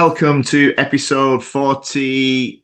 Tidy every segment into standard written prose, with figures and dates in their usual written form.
welcome to episode 48,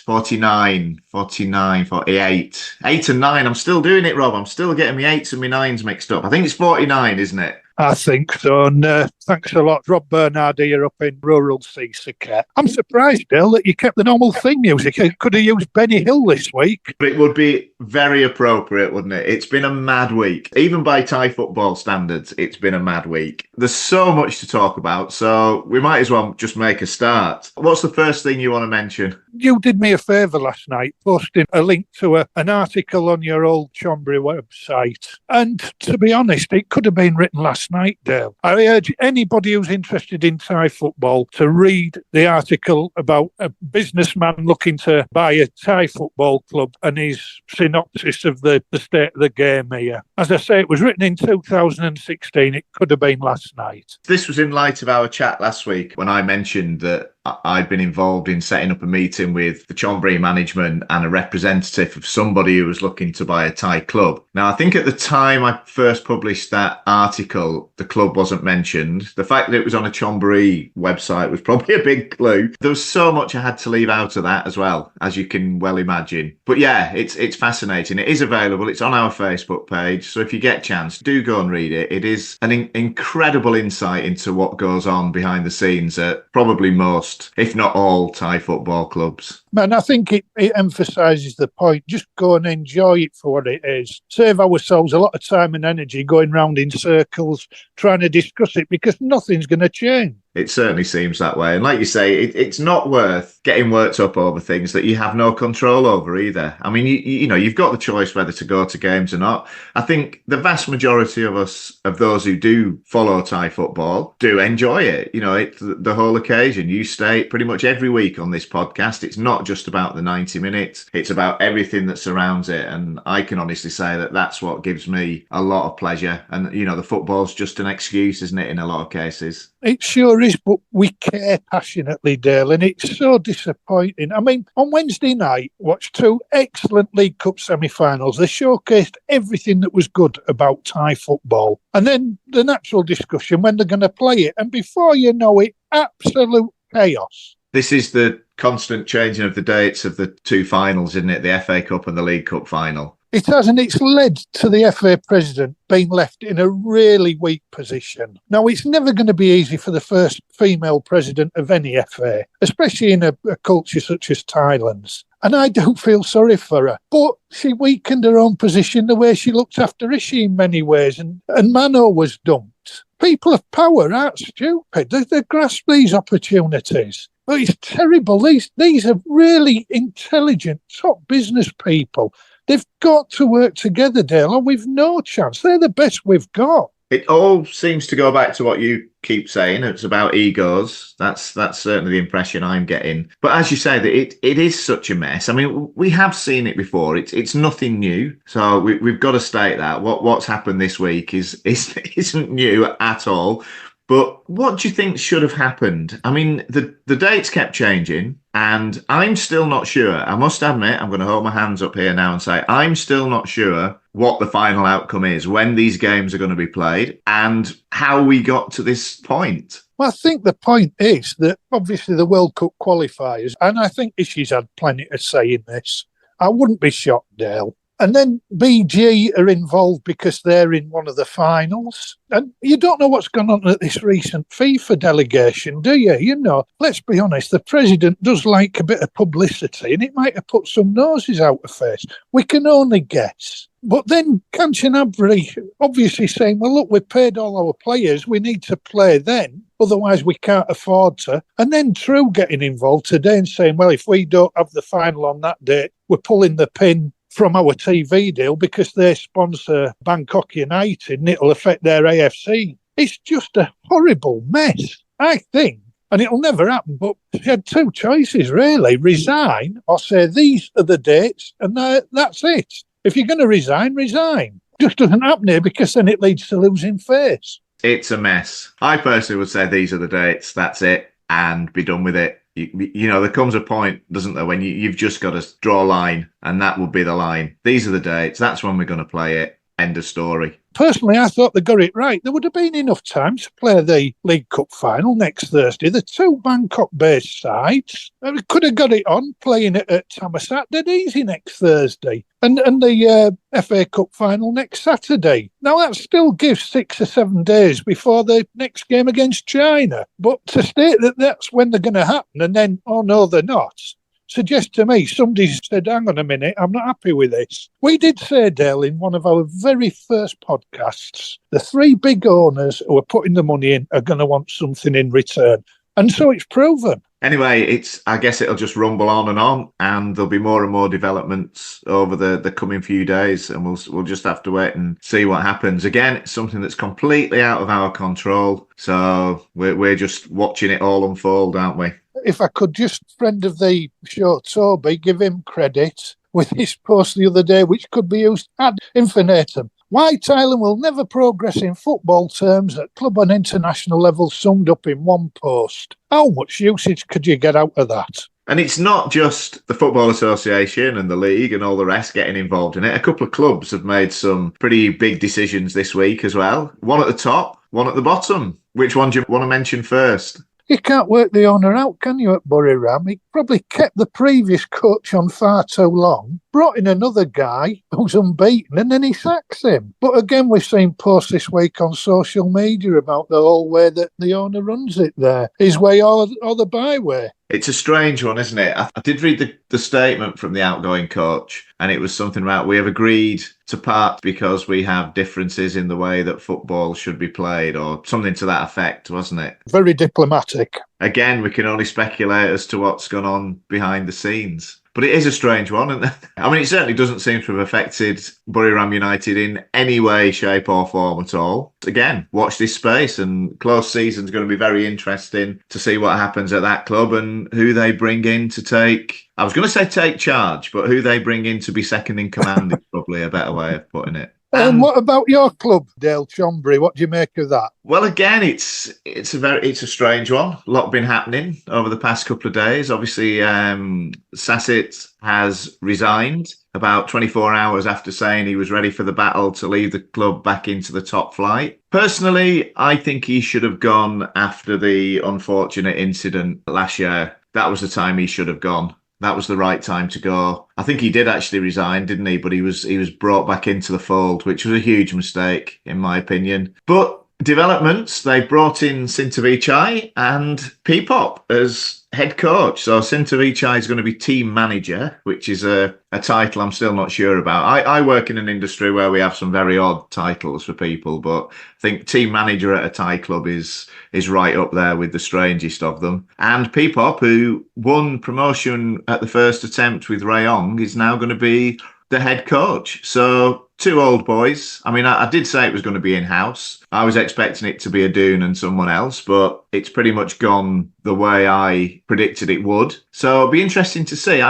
49, 49, 48. 8 and 9. I'm still doing it, Rob. I'm still getting my 8s and my 9s mixed up. I think it's 49, isn't it? I think so, and thanks a lot, Rob Bernard here up in rural Sukhothai. I'm surprised, Dale, that you kept the normal theme music. You could have used Benny Hill this week. It would be very appropriate, wouldn't it? It's been a mad week. Even by Thai football standards, it's been a mad week. There's so much to talk about, so we might as well just make a start. What's the first thing you want to mention? You did me a favour last night, posting a link to an article on your old Chonburi website. And to be honest, it could have been written last night, Dale. I urge anybody who's interested in Thai football to read the article about a businessman looking to buy a Thai football club and his synopsis of the state of the game here. As I say, it was written in 2016. It could have been last night. This was in light of our chat last week when I mentioned that I'd been involved in setting up a meeting with the Chonburi management and a representative of somebody who was looking to buy a Thai club. Now, I think at the time I first published that article, the club wasn't mentioned. The fact that it was on a Chonburi website was probably a big clue. There was so much I had to leave out of that as well, as you can well imagine. But yeah, it's fascinating. It is available. It's on our Facebook page. So if you get a chance, do go and read it. It is an incredible insight into what goes on behind the scenes at probably most, if not all, Thai football clubs. Man, I think it emphasises the point. Just go and enjoy it for what it is. Save ourselves a lot of time and energy going round in circles trying to discuss it because nothing's going to change. It certainly seems that way. And like you say, it's not worth getting worked up over things that you have no control over either. I mean, you know, you've got the choice whether to go to games or not. I think the vast majority of us, of those who do follow Thai football, do enjoy it. You know, the whole occasion. You state pretty much every week on this podcast, it's not just about the 90 minutes. It's about everything that surrounds it. And I can honestly say that that's what gives me a lot of pleasure. And, you know, the football's just an excuse, isn't it, in a lot of cases? It sure is, but we care passionately, Dale, and it's so disappointing. I mean, on Wednesday night, watched two excellent League Cup semi-finals. They showcased everything that was good about Thai football. And then the natural discussion when they're going to play it. And before you know it, absolute chaos. This is the constant changing of the dates of the two finals, isn't it? The FA Cup and the League Cup final. It has, and it's led to the FA president being left in a really weak position. Now, it's never going to be easy for the first female president of any FA, especially in a culture such as Thailand's. And I don't feel sorry for her. But she weakened her own position the way she looked after Rishi in many ways, and Mano was dumped. People of power aren't stupid. They grasp these opportunities. But it's terrible. These are really intelligent, top business people. They've got to work together, Dale, or we've no chance. They're the best we've got. It all seems to go back to what you keep saying. It's about egos. That's certainly the impression I'm getting. But as you say, that it is such a mess. I mean, we have seen it before. It's nothing new. So we've got to state that what's happened this week isn't new at all. But what do you think should have happened? I mean, the dates kept changing, and I'm still not sure. I must admit, I'm going to hold my hands up here now and say I'm still not sure what the final outcome is, when these games are going to be played, and how we got to this point. Well, I think the point is that obviously the World Cup qualifiers, and I think Ishi's had plenty to say in this. I wouldn't be shocked, Dale. And then BG are involved because they're in one of the finals. And you don't know what's gone on at this recent FIFA delegation, do you? You know, let's be honest, the president does like a bit of publicity, and it might have put some noses out of face. We can only guess. But then Kanchanaburi obviously saying, well, look, we've paid all our players, we need to play then, otherwise we can't afford to. And then True getting involved today and saying, well, if we don't have the final on that date, we're pulling the pin from our TV deal because they sponsor Bangkok United and it'll affect their AFC. It's just a horrible mess, I think. And it'll never happen, but she had two choices, really. Resign or say these are the dates and that's it. If you're going to resign, resign. Just doesn't happen here because then it leads to losing face. It's a mess. I personally would say these are the dates, that's it, and be done with it. You know, there comes a point, doesn't there, when you've just got to draw a line, and that would be the line. These are the dates. That's when we're going to play it. End of story. personally, I thought they got it right. There would have been enough time to play the League Cup final next Thursday. The two Bangkok-based sides could have got it on, playing it at Thammasat dead easy next Thursday. And the FA Cup final next Saturday. Now, that still gives 6 or 7 days before the next game against China. But to state that that's when they're going to happen and then, oh, no, they're not, suggests to me somebody said, hang on a minute, I'm not happy with this. We did say, Dale, in one of our very first podcasts, the 3 big owners who are putting the money in are going to want something in return. And so it's proven. Anyway, I guess it'll just rumble on, and there'll be more and more developments over the coming few days, and we'll just have to wait and see what happens. Again, it's something that's completely out of our control, so we're just watching it all unfold, aren't we? If I could just, friend of the show, Toby, give him credit with his post the other day, which could be used ad infinitum. Why Thailand will never progress in football terms at club and international level, summed up in one post. How much usage could you get out of that? And it's not just the Football Association and the league and all the rest getting involved in it. A couple of clubs have made some pretty big decisions this week as well. One at the top, one at the bottom. Which one do you want to mention first? You can't work the owner out, can you, at Buriram? He probably kept the previous coach on far too long, brought in another guy who's unbeaten, and then he sacks him. But again, we've seen posts this week on social media about the whole way that the owner runs it there. His way or the byway. It's a strange one, isn't it? I did read the statement from the outgoing coach, and it was something about, we have agreed to part because we have differences in the way that football should be played, or something to that effect, wasn't it? Very diplomatic. Again, we can only speculate as to what's gone on behind the scenes. But it is a strange one. And I mean, it certainly doesn't seem to have affected Buriram United in any way, shape or form at all. Again, watch this space, and close season's going to be very interesting to see what happens at that club and who they bring in to take, I was going to say take charge, but who they bring in to be second in command is probably a better way of putting it. And what about your club, Dale Chonburi? What do you make of that? Well, again, it's a strange one. A lot been happening over the past couple of days. Obviously, Sassit has resigned about 24 hours after saying he was ready for the battle to leave the club back into the top flight. Personally, I think he should have gone after the unfortunate incident last year. That was the time he should have gone. That was the right time to go. I think he did actually resign, didn't he? But he was brought back into the fold, which was a huge mistake, in my opinion. But developments, they brought in Sintavichai and Peepop as head coach. So Sintavichai is going to be team manager, which is a title I'm still not sure about. I work in an industry where we have some very odd titles for people, but I think team manager at a Thai club is right up there with the strangest of them. And Peepop, who won promotion at the first attempt with Rayong, is now going to be the head coach. So 2 old boys. I mean, I did say it was going to be in-house. I was expecting it to be a Doon and someone else, but it's pretty much gone the way I predicted it would. So it'll be interesting to see.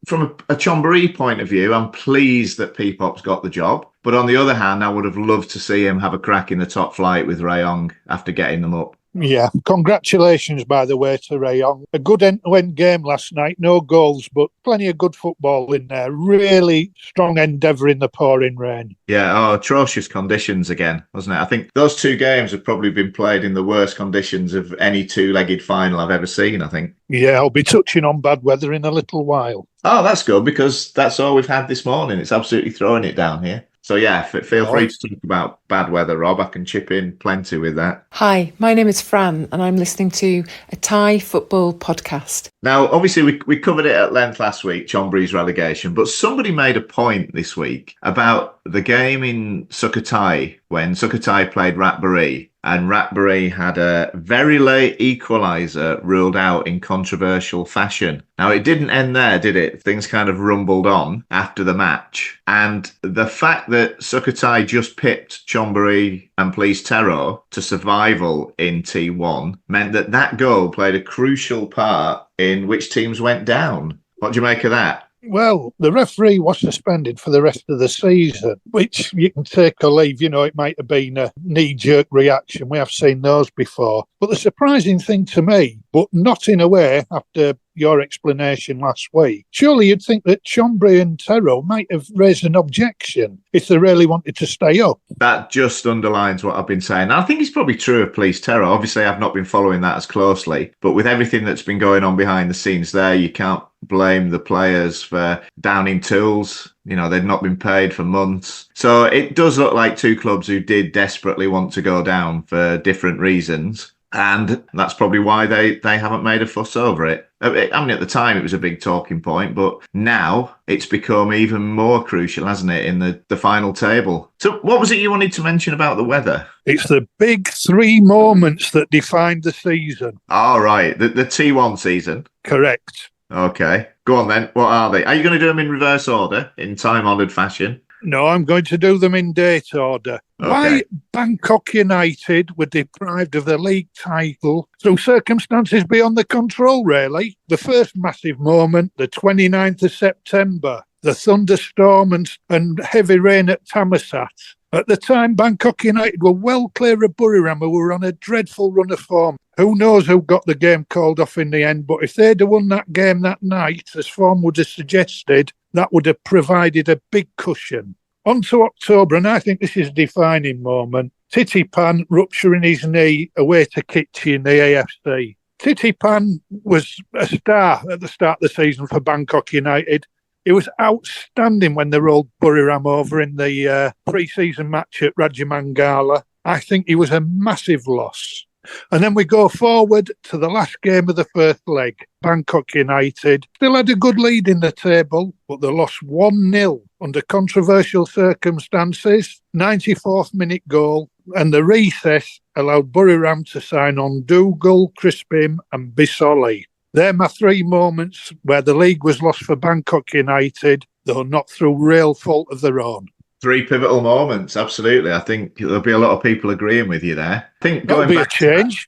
From a Chonburi point of view, I'm pleased that Peepop's got the job. But on the other hand, I would have loved to see him have a crack in the top flight with Rayong after getting them up. Yeah, congratulations, by the way, to Rayong. A good end-to-end game last night. No goals, but plenty of good football in there. Really strong endeavour in the pouring rain. Yeah, atrocious conditions again, wasn't it? I think those 2 games have probably been played in the worst conditions of any 2-legged final I've ever seen, I think. Yeah, I'll be touching on bad weather in a little while. Oh, that's good, because that's all we've had this morning. It's absolutely throwing it down here. So yeah, feel free to talk about bad weather, Rob. I can chip in plenty with that. Hi, my name is Fran, and I'm listening to a Thai football podcast. Now, obviously, we covered it at length last week, Chonburi's relegation, but somebody made a point this week about the game in Sukhothai when Sukhothai played Ratchaburi, and Ratchaburi had a very late equaliser ruled out in controversial fashion. Now, it didn't end there, did it? Things kind of rumbled on after the match. And the fact that Sukhothai just pipped Chonburi and Police Terror to survival in T1 meant that goal played a crucial part in which teams went down. What do you make of that? Well, the referee was suspended for the rest of the season, which you can take or leave. You know, it might have been a knee-jerk reaction. We have seen those before. But the surprising thing to me, but not in a way after your explanation last week, surely you'd think that Chonburi and Terrell might have raised an objection if they really wanted to stay up. That just underlines what I've been saying. I think it's probably true of Police Terror. Obviously, I've not been following that as closely, but with everything that's been going on behind the scenes there, you can't blame the players for downing tools. You know, they'd not been paid for months. So it does look like two clubs who did desperately want to go down for different reasons. And that's probably why they haven't made a fuss over it. I mean, at the time, it was a big talking point, but now it's become even more crucial, hasn't it, in the final table? So what was it you wanted to mention about the weather? It's the big three moments that defined the season. All right, the T1 season. Correct. Okay, go on then. What are they? Are you going to do them in reverse order, in time-honoured fashion? No, I'm going to do them in date order. Okay. Why Bangkok United were deprived of the league title through circumstances beyond their control, really. The first massive moment, the 29th of September, the thunderstorm and heavy rain at Thammasat. At the time, Bangkok United were well clear of Buriram, who were on a dreadful run of form. Who knows who got the game called off in the end, but if they'd have won that game that night, as form would have suggested, that would have provided a big cushion. On to October, and I think this is a defining moment. Titipan rupturing his knee away to Kitchi in the AFC. Titipan was a star at the start of the season for Bangkok United. He was outstanding when they rolled Buriram over in the pre-season match at Rajamangala. I think he was a massive loss. And then we go forward to the last game of the first leg. Bangkok United still had a good lead in the table, but they lost 1-0 under controversial circumstances. 94th minute goal, and the recess allowed Buriram to sign on Dougal, Crispim and Bisoli. They're my three moments where the league was lost for Bangkok United, though not through real fault of their own. Three pivotal moments, absolutely. I think there'll be a lot of people agreeing with you there. I think That'll be a change.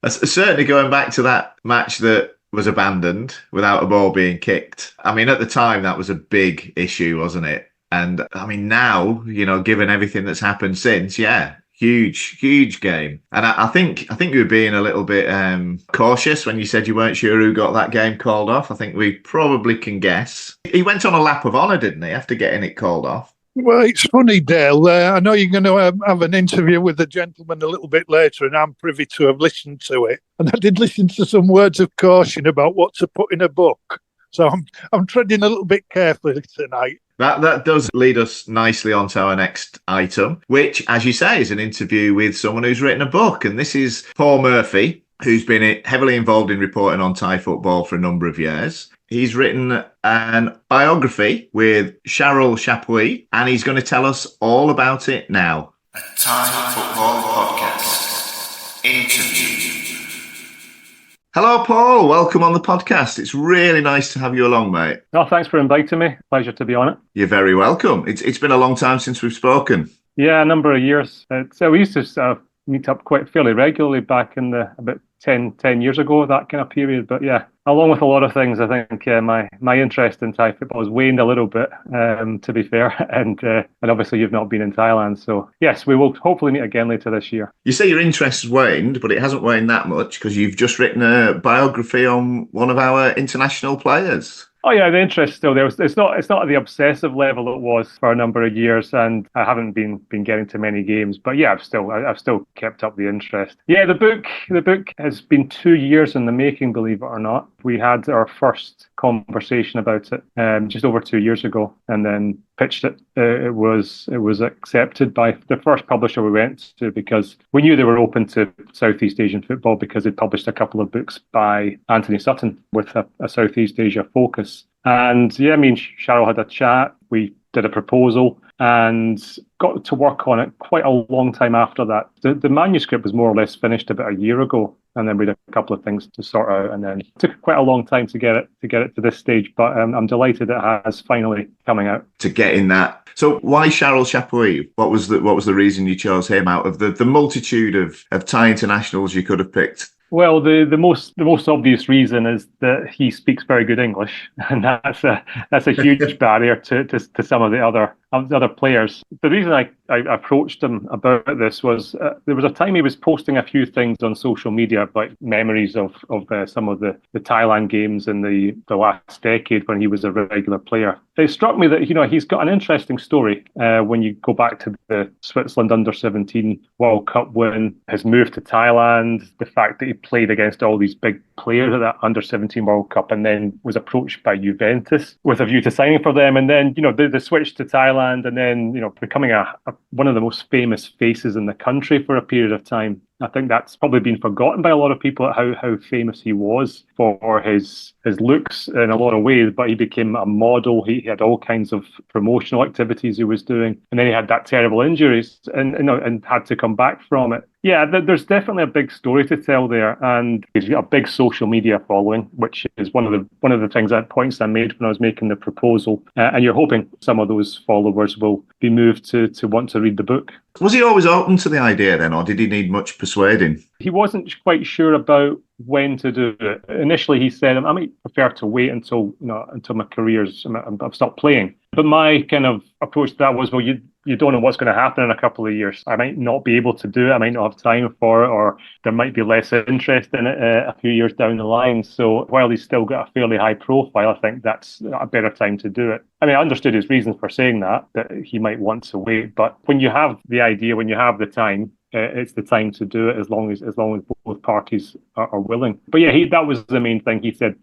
Certainly going back to that match that was abandoned without a ball being kicked. I mean, at the time, that was a big issue, wasn't it? And I mean, now, you know, given everything that's happened since, yeah, huge game. And I think you were being a little bit cautious when you said you weren't sure who got that game called off. I think we probably can guess. He went on a lap of honour, didn't he, after getting it called off? Well, it's funny, Dale. I know you're going to have an interview with the gentleman a little bit later, and I'm privy to have listened to it. And I did listen to some words of caution about what to put in a book. So I'm treading a little bit carefully tonight. That does lead us nicely on to our next item, which, as you say, is an interview with someone who's written a book. And this is Paul Murphy, who's been heavily involved in reporting on Thai football for a number of years. He's written an biography with Charyl Chappuis, and he's going to tell us all about it now. A Thai football podcast interview. Hello, Paul. Welcome on the podcast. It's really nice to have you along, mate. Oh, thanks for inviting me. Pleasure to be on it. You're very welcome. It's been a long time since we've spoken. Yeah, a number of years. So we used to meet up quite fairly regularly back in about 10 years ago, that kind of period. But yeah, along with a lot of things, I think my interest in Thai football has waned a little bit, to be fair. And obviously you've not been in Thailand. So yes, we will hopefully meet again later this year. You say your interest has waned, but it hasn't waned that much because you've just written a biography on one of our international players. Oh yeah, the interest still there. It's not at the obsessive level it was for a number of years, and I haven't been getting to many games. But yeah, I've still kept up the interest. Yeah, the book has been 2 years in the making, believe it or not. We had our first conversation about it just over 2 years ago, and then pitched it. It was accepted by the first publisher we went to because we knew they were open to Southeast Asian football because they'd published a couple of books by Anthony Sutton with a Southeast Asia focus. And yeah, me and Charyl had a chat. We did a proposal and got to work on it quite a long time after that. The manuscript was more or less finished about a year ago, and then we had a couple of things to sort out, and then it took quite a long time to get it to this stage. But I'm delighted it has finally coming out. To get in that. So why Charyl Chappuis? What was the reason you chose him out of the multitude of Thai internationals you could have picked? Well, the most obvious reason is that he speaks very good English, and that's a huge barrier to some of the other of the other players. The reason I approached him about this was there was a time he was posting a few things on social media, like memories of some of the Thailand games in the last decade when he was a regular player. It struck me that he's got an interesting story when you go back to the Switzerland under-17 World Cup win, his move to Thailand, the fact that he played against all these big players at that under-17 World Cup and then was approached by Juventus with a view to signing for them, and then the switch to Thailand, and then becoming one of the most famous faces in the country for a period of time. I think that's probably been forgotten by a lot of people, how famous he was for his looks in a lot of ways, but he became a model. He had all kinds of promotional activities he was doing, and then he had that terrible injuries and had to come back from it. Yeah, there's definitely a big story to tell there, and he's got a big social media following, which is one of the things points I made when I was making the proposal. And you're hoping some of those followers will be moved to want to read the book. Was he always open to the idea then, or did he need much persuading? He wasn't quite sure about when to do it. Initially, he said, I might prefer to wait until my I've stopped playing. But my kind of approach to that was, well, you don't know what's going to happen in a couple of years. I might not be able to do it. I might not have time for it, or there might be less interest in it a few years down the line. So while he's still got a fairly high profile, I think that's a better time to do it. I mean, I understood his reasons for saying that he might want to wait. But when you have the idea, when you have the time, it's the time to do it as long as both parties are willing. But yeah, that was the main thing. He said,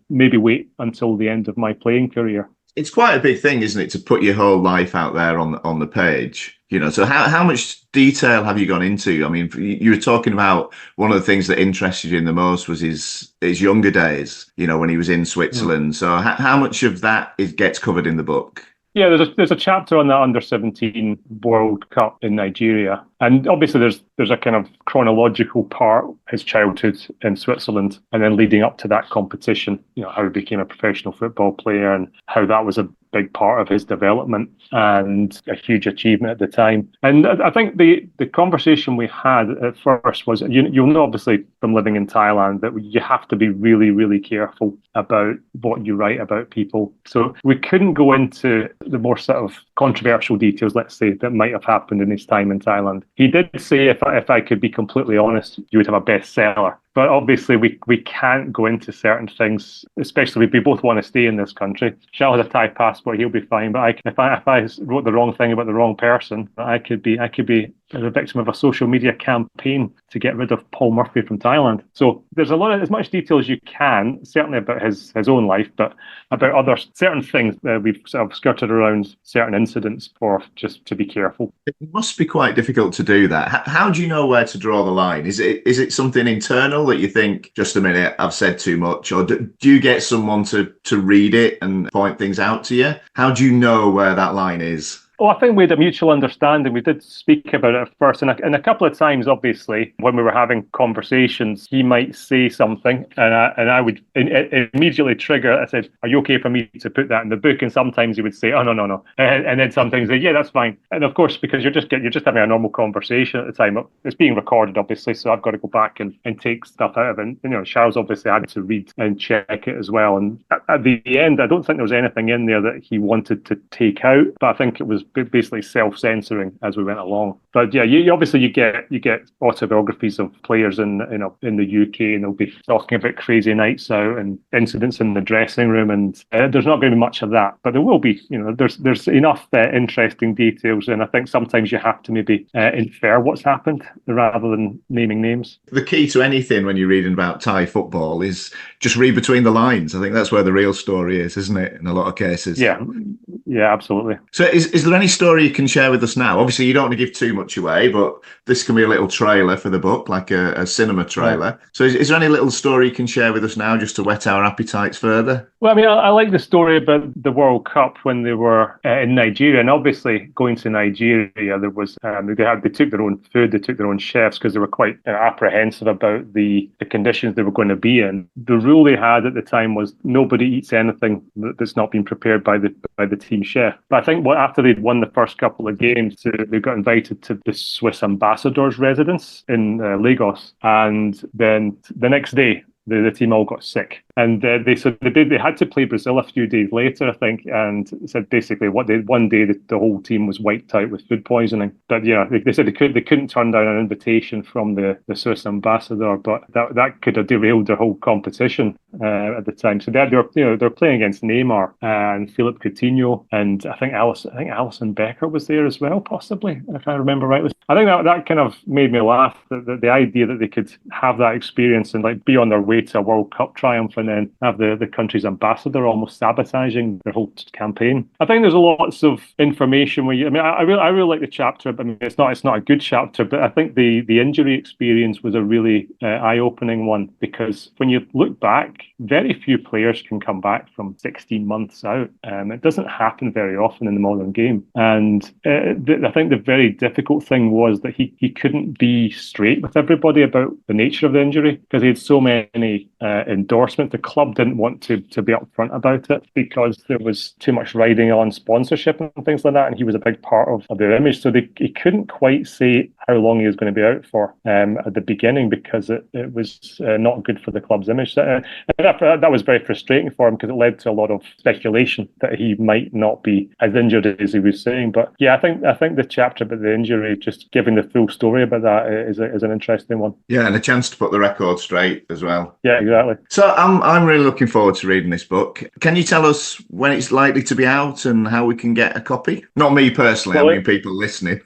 maybe wait until the end of my playing career. It's quite a big thing, isn't it, to put your whole life out there on the page? So how much detail have you gone into? I mean, you were talking about one of the things that interested you the most was his younger days, when he was in Switzerland. So how much of that gets covered in the book? Yeah, there's a chapter on that under-17 World Cup in Nigeria. And obviously there's a kind of chronological part, his childhood in Switzerland, and then leading up to that competition, how he became a professional football player and how that was a big part of his development and a huge achievement at the time. And I think the conversation we had at first was, you'll know obviously from living in Thailand that you have to be really, really careful about what you write about people. So we couldn't go into the more sort of controversial details, let's say, that might have happened in his time in Thailand. He did say, if I could be completely honest, you would have a bestseller. But obviously, we can't go into certain things, especially if we both want to stay in this country. Charyl has a Thai passport; he'll be fine. But if I wrote the wrong thing about the wrong person, I could be the victim of a social media campaign to get rid of Paul Murphy from Thailand. So there's as much detail as you can, certainly about his own life, but about other certain things that we've sort of skirted around certain incidents for just to be careful. It must be quite difficult to do that. How do you know where to draw the line? Is it something internal that you think, just a minute, I've said too much? Or do you get someone to read it and point things out to you? How do you know where that line is? Well, I think we had a mutual understanding. We did speak about it at first, and a couple of times, obviously, when we were having conversations, he might say something, and I would immediately trigger. I said, "Are you okay for me to put that in the book?" And sometimes he would say, "Oh, no," and then sometimes he'd say, "Yeah, that's fine." And of course, because you're just having a normal conversation at the time, it's being recorded, obviously, so I've got to go back and take stuff out of it. And, Charles obviously had to read and check it as well. And at the end, I don't think there was anything in there that he wanted to take out, but I think it was basically self-censoring as we went along. But yeah, you get autobiographies of players in the UK, and they'll be talking about crazy nights out and incidents in the dressing room, and there's not going to be much of that, but there will be. There's enough interesting details, and I think sometimes you have to maybe infer what's happened rather than naming names. The key to anything when you're reading about Thai football is just read between the lines. I think that's where the real story is, isn't it? In a lot of cases. Yeah, absolutely. So is there any story you can share with us now? Obviously, you don't want to give too much away, but this can be a little trailer for the book, like a cinema trailer. Right. So is there any little story you can share with us now just to whet our appetites further? Well, I mean, I like the story about the World Cup when they were in Nigeria, and obviously going to Nigeria, there was they took their own food, they took their own chefs because they were quite apprehensive about the conditions they were going to be in. The rule they had at the time was nobody eats anything that's not been prepared by the team chef. But I think after they'd won the first couple of games, they got invited to the Swiss ambassador's residence in Lagos, and then the next day the team all got sick. And they had to play Brazil a few days later, I think, and said basically one day the whole team was wiped out with food poisoning. But they said they couldn't turn down an invitation from the Swiss ambassador, but that could have derailed their whole competition at the time. So they're playing against Neymar and Philippe Coutinho, and I think Alisson Becker was there as well, possibly, if I remember rightly. I think that kind of made me laugh. The idea that they could have that experience and like be on their way to a World Cup triumph and then have the country's ambassador almost sabotaging their whole campaign. I think there's lots of information where I really like the chapter. I mean, it's not a good chapter, but I think the injury experience was a really eye-opening one, because when you look back, very few players can come back from 16 months out. It doesn't happen very often in the modern game, and I think the very difficult thing was that he couldn't be straight with everybody about the nature of the injury, because he had so many endorsements. The club didn't want to be upfront about it because there was too much riding on sponsorship and things like that, and he was a big part of their image. So he couldn't quite say how long he was going to be out for at the beginning, because it was not good for the club's image. And that was very frustrating for him, because it led to a lot of speculation that he might not be as injured as he was saying. But yeah, I think the chapter about the injury, just giving the full story about that, is an interesting one. Yeah, and a chance to put the record straight as well. Yeah, exactly. So I'm really looking forward to reading this book. Can you tell us when it's likely to be out and how we can get a copy? Not me personally, I mean people listening.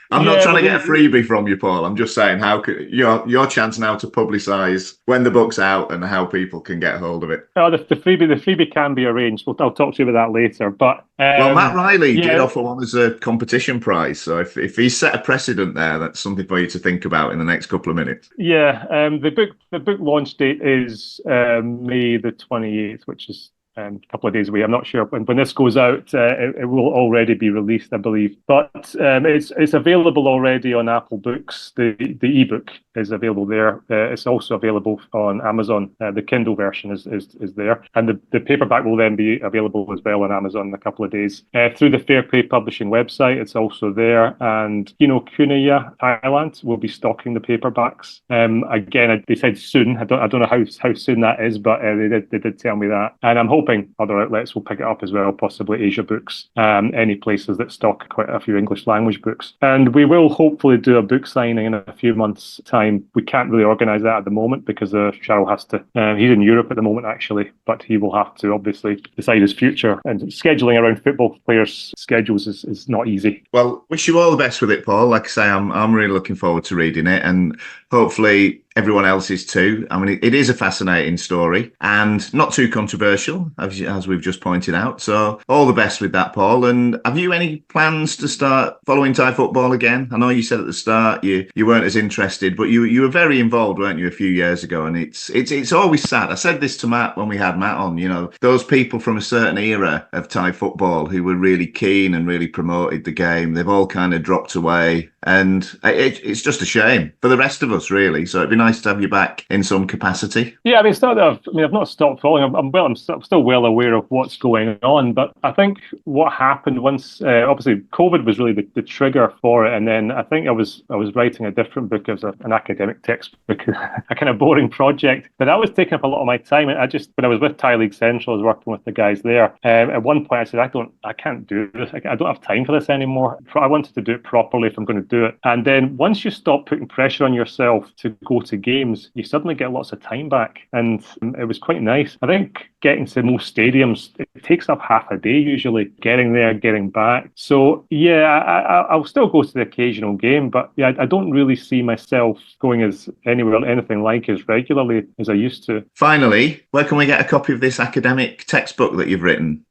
I'm not trying to get a freebie from you, Paul. I'm just saying how your chance now to publicise when the book's out and how people can get hold of it. Oh, the freebie can be arranged. I'll talk to you about that later. But well, Matt Riley did offer one as a competition prize. So if he's set a precedent there, that's something for you to think about in the next couple of minutes. Yeah, the book launch date is May the 28th, which is a couple of days away. I'm not sure when this goes out. It will already be released, I believe. But it's available already on Apple Books. The ebook is available there. It's also available on Amazon. The Kindle version is there, and the paperback will then be available as well on Amazon in a couple of days. Through the Fair Play Publishing website, it's also there. And Kinokuniya, Thailand, will be stocking the paperbacks. Again, they said soon. I don't know how soon that is, but they did tell me that. And I'm hoping other outlets will pick it up as well, possibly Asia Books, any places that stock quite a few English language books. And we will hopefully do a book signing in a few months' time. We can't really organise that at the moment because Charyl has to, he's in Europe at the moment actually, but he will have to obviously decide his future, and scheduling around football players' schedules is not easy. Well, wish you all the best with it, Paul. Like I say, I'm really looking forward to reading it, and hopefully everyone else is too. I mean, it is a fascinating story and not too controversial, as we've just pointed out. So all the best with that, Paul. And have you any plans to start following Thai football again? I know you said at the start you weren't as interested, but you were very involved, weren't you, a few years ago? And it's always sad. I said this to Matt when we had Matt on, those people from a certain era of Thai football who were really keen and really promoted the game, they've all kind of dropped away. And it's just a shame for the rest of us, really. So it'd be nice to have you back in some capacity. Yeah, I mean, it's not that I've not stopped following. I'm still well aware of what's going on. But I think what happened once, obviously, COVID was really the trigger for it. And then I think I was writing a different book as an academic textbook, a kind of boring project. But that was taking up a lot of my time. And when I was with Thai League Central, I was working with the guys there. At one point, I said, I can't do this. I don't have time for this anymore. I wanted to do it properly if I'm going to do it. And then once you stop putting pressure on yourself to go to games, you suddenly get lots of time back. And it was quite nice. I think getting to most stadiums, it takes up half a day usually, getting there, getting back. So yeah, I'll still go to the occasional game, but yeah, I don't really see myself going anything like as regularly as I used to. Finally, where can we get a copy of this academic textbook that you've written?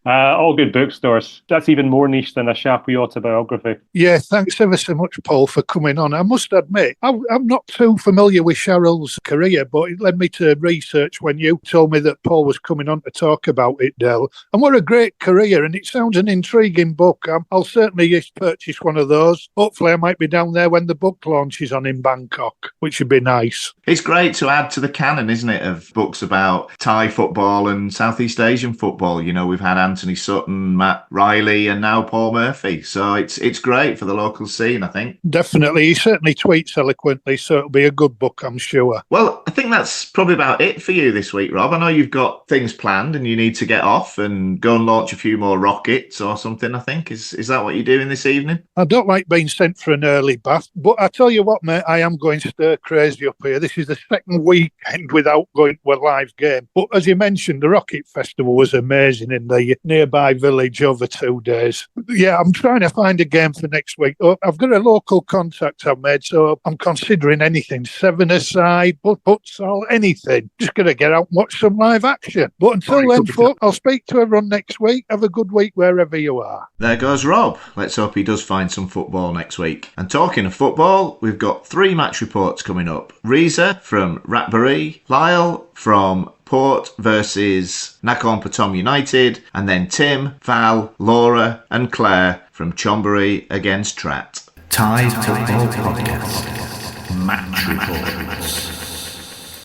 All good bookstores. That's even more niche than a Chappuis autobiography. Yeah, thanks ever so much, Paul, for coming on. I must admit, I'm not too familiar with Charyl's career, but it led me to research when you told me that Paul was coming on to talk talk about it, Dale. And what a great career, and it sounds an intriguing book. I'll certainly just purchase one of those. Hopefully I might be down there when the book launches on in Bangkok, which would be nice. It's great to add to the canon, isn't it, of books about Thai football and Southeast Asian football. You know, we've had Anthony Sutton, Matt Riley, and now Paul Murphy. So it's great for the local scene, I think. Definitely. He certainly tweets eloquently, so it'll be a good book, I'm sure. Well, I think that's probably about it for you this week, Rob. I know you've got things planned and you need to get off and go and launch a few more rockets or something, I think. Is that what you're doing this evening? I don't like being sent for an early bath, but I tell you what, mate, I am going stir crazy up here. This is the second weekend without going to a live game. But as you mentioned, the Rocket Festival was amazing in the nearby village over 2 days. Yeah, I'm trying to find a game for next week. Oh, I've got a local contact I've made, so I'm considering anything. 7-a-side, futsal, anything. Just going to get out and watch some live action. But until then, folks, I'll speak to everyone next week. Have a good week wherever you are. There goes Rob. Let's hope he does find some football next week. And talking of football, we've got 3 match reports coming up. Riza from Ratchaburi, Lyle from Port versus Nakhon Pathom Utd, and then Tim, Val, Laura and Clare from Chonburi against Trat. Thai Football Podcast. Match reports.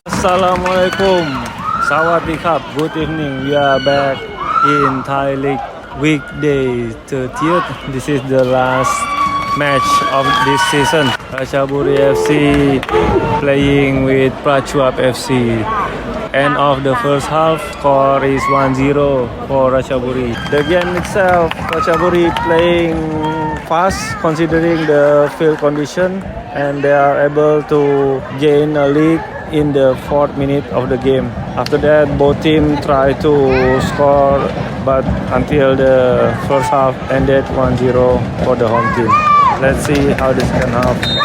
Assalamualaikum. Sawadee krap. Good evening. We are back in Thai League weekday 30th. This is the last match of this season. Ratchaburi FC playing with Prachuap FC. End of the first half, score is 1-0 for Ratchaburi. The game itself, Ratchaburi playing fast considering the field condition, and they are able to gain a lead in the 4th minute of the game. After that, both teams try to score, but until the first half ended 1-0 for the home team. Let's see how this can happen.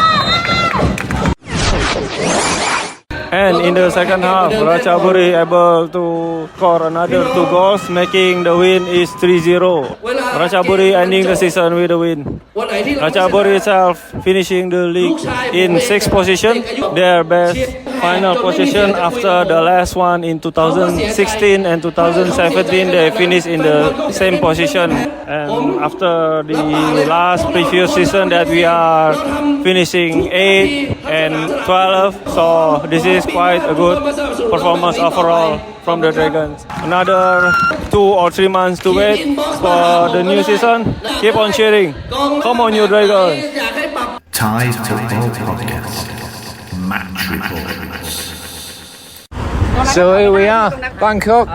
And in the second half, Ratchaburi able to score another 2 goals, making the win is 3-0. Ratchaburi ending the season with a win. Ratchaburi itself finishing the league in 6th position, their best final position after the last one in 2016 and 2017. They finished in the same position. And after the last previous season that we are finishing 8 and 12, so this is quite a good performance overall from the Dragons. Another 2 or 3 months to wait for the new season. Keep on cheering. Come on, you Dragons. Thai Football Podcast. Match reports. So here we are, Bangkok.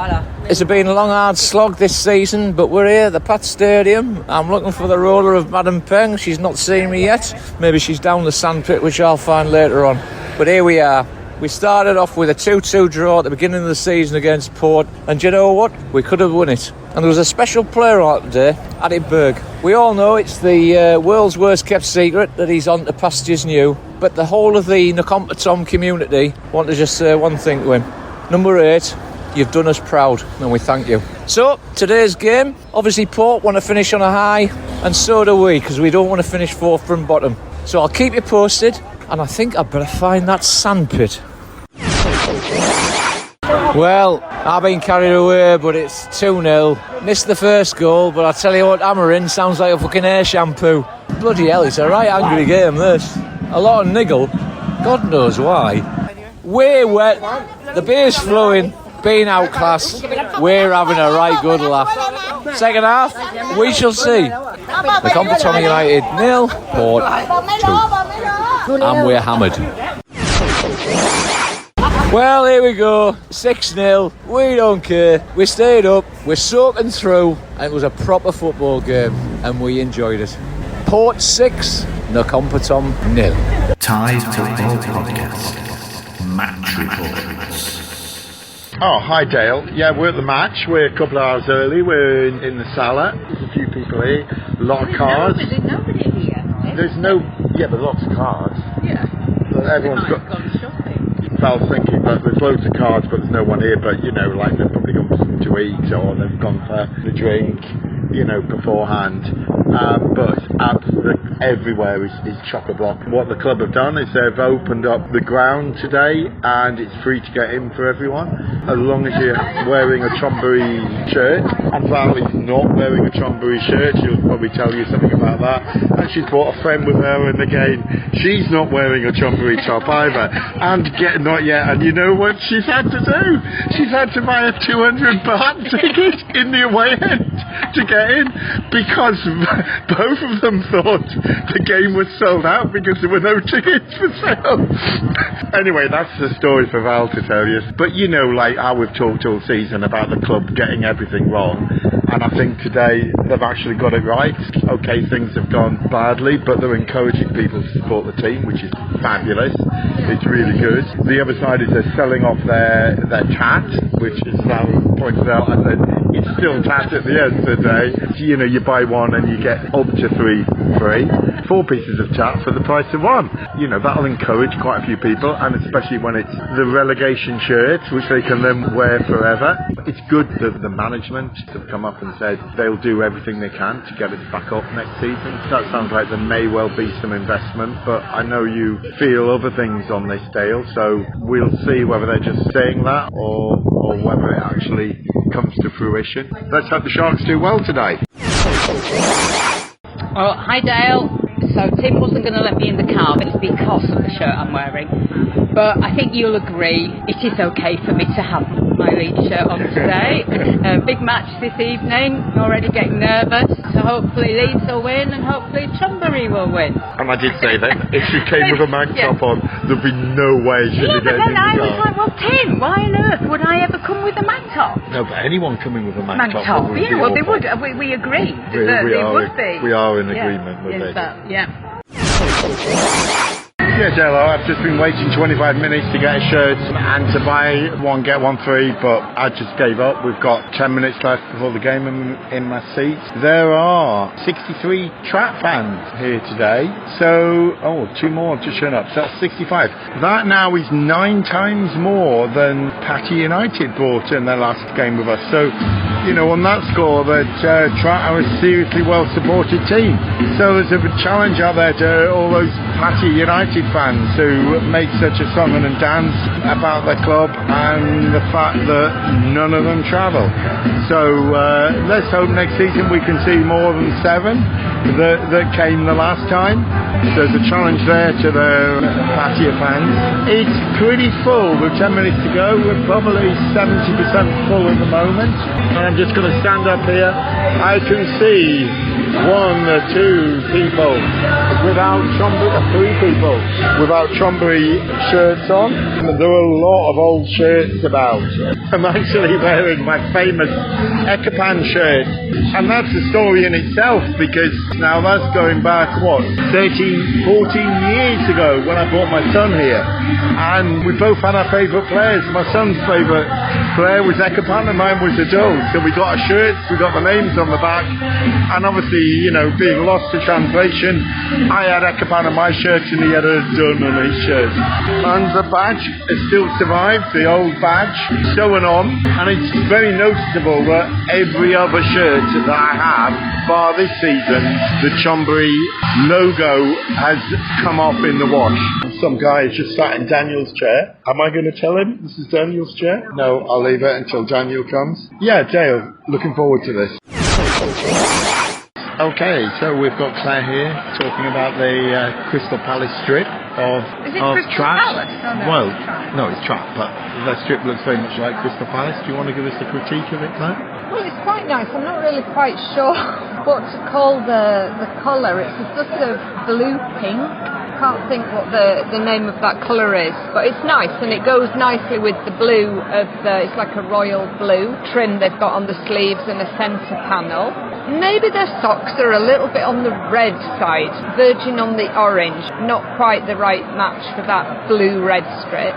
It's been a long, hard slog this season, but we're here at the Pat Stadium. I'm looking for the roller of Madam Peng. She's not seen me yet. Maybe she's down the sandpit, which I'll find later on. But here we are. We started off with a 2-2 draw at the beginning of the season against Port, and do you know what? We could have won it. And there was a special player out today, Adi Berg. We all know it's the world's worst kept secret that he's on to pastures new, but the whole of the Nakhon Pathom community want to just say one thing to him. Number 8, you've done us proud, and we thank you. So, today's game, obviously Port want to finish on a high, and so do we, because we don't want to finish 4th from bottom. So I'll keep you posted, and I think I'd better find that sandpit. Well, I've been carried away, but it's 2-0. Missed the first goal, but I tell you what, hammering sounds like a fucking hair shampoo. Bloody hell, it's a right angry game, this. A lot of niggle. God knows why. We're wet, the beer's flowing, being outclassed, we're having a right good laugh. Second half, we shall see. Nakhon Pathom United 0, Port 2. And we're hammered. Well, here we go, 6-0, we don't care, we stayed up, we're soaking through, and it was a proper football game, and we enjoyed it. Port 6, Nakhon Pathom 0. Thai Football Podcast. Match reports. Oh, hi Dale. Yeah, we're at the match. We're a couple of hours early. We're in the Sala. There's a few people here. A lot of cars. There's nobody here. There's no... Yeah, but lots of cars. Yeah. But everyone's got... Gone shopping. Val's thinking that there's loads of cards, but there's no one here. But like they've probably gone for something to eat, or they've gone for the drink, beforehand. But everywhere is chock-a-block. What the club have done is they've opened up the ground today, and it's free to get in for everyone, as long as you're wearing a Chonburi shirt. And Val is not wearing a Chonburi shirt. She'll probably tell you something about that. And she's brought a friend with her, and again, she's not wearing a Chonburi top either. And not yet. And you know what she's had to do? She's had to buy a 200 baht ticket in the away end to get in, because both of them thought the game was sold out because there were no tickets for sale. Anyway, that's the story for Val to tell you. But like how we've talked all season about the club getting everything wrong, and I think today they've actually got it right. Okay, things have gone badly, but they're encouraging people to support the team, which is fabulous. It's really good. The other side is they're selling off their Trat, which, as Val pointed out, I said it's still Trat at the end of the day. You buy one and you get up to 3 free. 4 pieces of Trat for the price of 1. That'll encourage quite a few people, and especially when it's the relegation shirts, which they can then wear forever. It's good that the management have come up and said they'll do everything they can to get it back up next season. That sounds like there may well be some investment, but I know you feel other things on this, Dale, so we'll see whether they're just saying that or whether it actually comes to fruition. Let's hope the Sharks do well today. Oh, hi Dale. So Tim wasn't going to let me in the car, but it's because of the shirt I'm wearing. But I think you'll agree it is okay for me to have my Leeds shirt on today. Big match this evening, already getting nervous. So hopefully Leeds will win, and hopefully Chonburi will win. And I did say that if she came with a mag top on, there'd be no way she'd be getting in the car. I was like, well Tim, why on earth would I ever come with a mag top? No, but anyone coming with a mag top would yeah, well they would. We agreed that they would be. We are in agreement with it. Yeah. Yes, hello. I've just been waiting 25 minutes to get a shirt and to buy one get one free, but I just gave up. We've got 10 minutes left before the game in my seat. There are 63 Trat fans here today, so 2 more to shut up. So that's 65. That now is 9 times more than Patty United brought in their last game with us. So, on that score, that Trat are a seriously well-supported team. So there's a challenge out there to all those Patty United fans who make such a song and dance about their club and the fact that none of them travel. So let's hope next season we can see more than 7 that came the last time. There's a challenge there to the Patty fans. It's pretty full with 10 minutes to go. We're probably 70% full at the moment. And I'm just going to stand up here. I can see 1 or 2 people without Chonburi, 3 people without Chonburi shirts on. There are a lot of old shirts about. I'm actually wearing my famous Ekapan shirt, and that's a story in itself, because now that's going back 13, 14 years ago when I brought my son here, and we both had our favourite players. My son's favourite player was Ekapan and mine was Adol, so we got our shirts, we got the names on the back, and obviously, being lost to translation, I had Ekapan on my shirt and he had Adol on his shirt. And the badge has still survived, the old badge, sewn on, and it's very noticeable that every other shirt that I have, bar this season, the Chonburi logo has come off in the wash. Some guy has just sat in Daniel's chair. Am I going to tell him this is Daniel's chair? No, I'll leave it until Daniel comes. Yeah, Dale, looking forward to this. Okay, so we've got Claire here talking about the Crystal Palace strip of Trat. Palace? Oh, no, well, Trat. no, it's Trat, but the strip looks very much like Crystal Palace. Do you want to give us a critique of it, Claire? Well, it's quite nice. I'm not really quite sure what to call the colour. It's a sort of blue pink. Can't think what the name of that colour is, but it's nice, and it goes nicely with the blue of it's like a royal blue trim they've got on the sleeves and a centre panel. Maybe their socks are a little bit on the red side, verging on the orange, not quite the right match for that blue-red strip.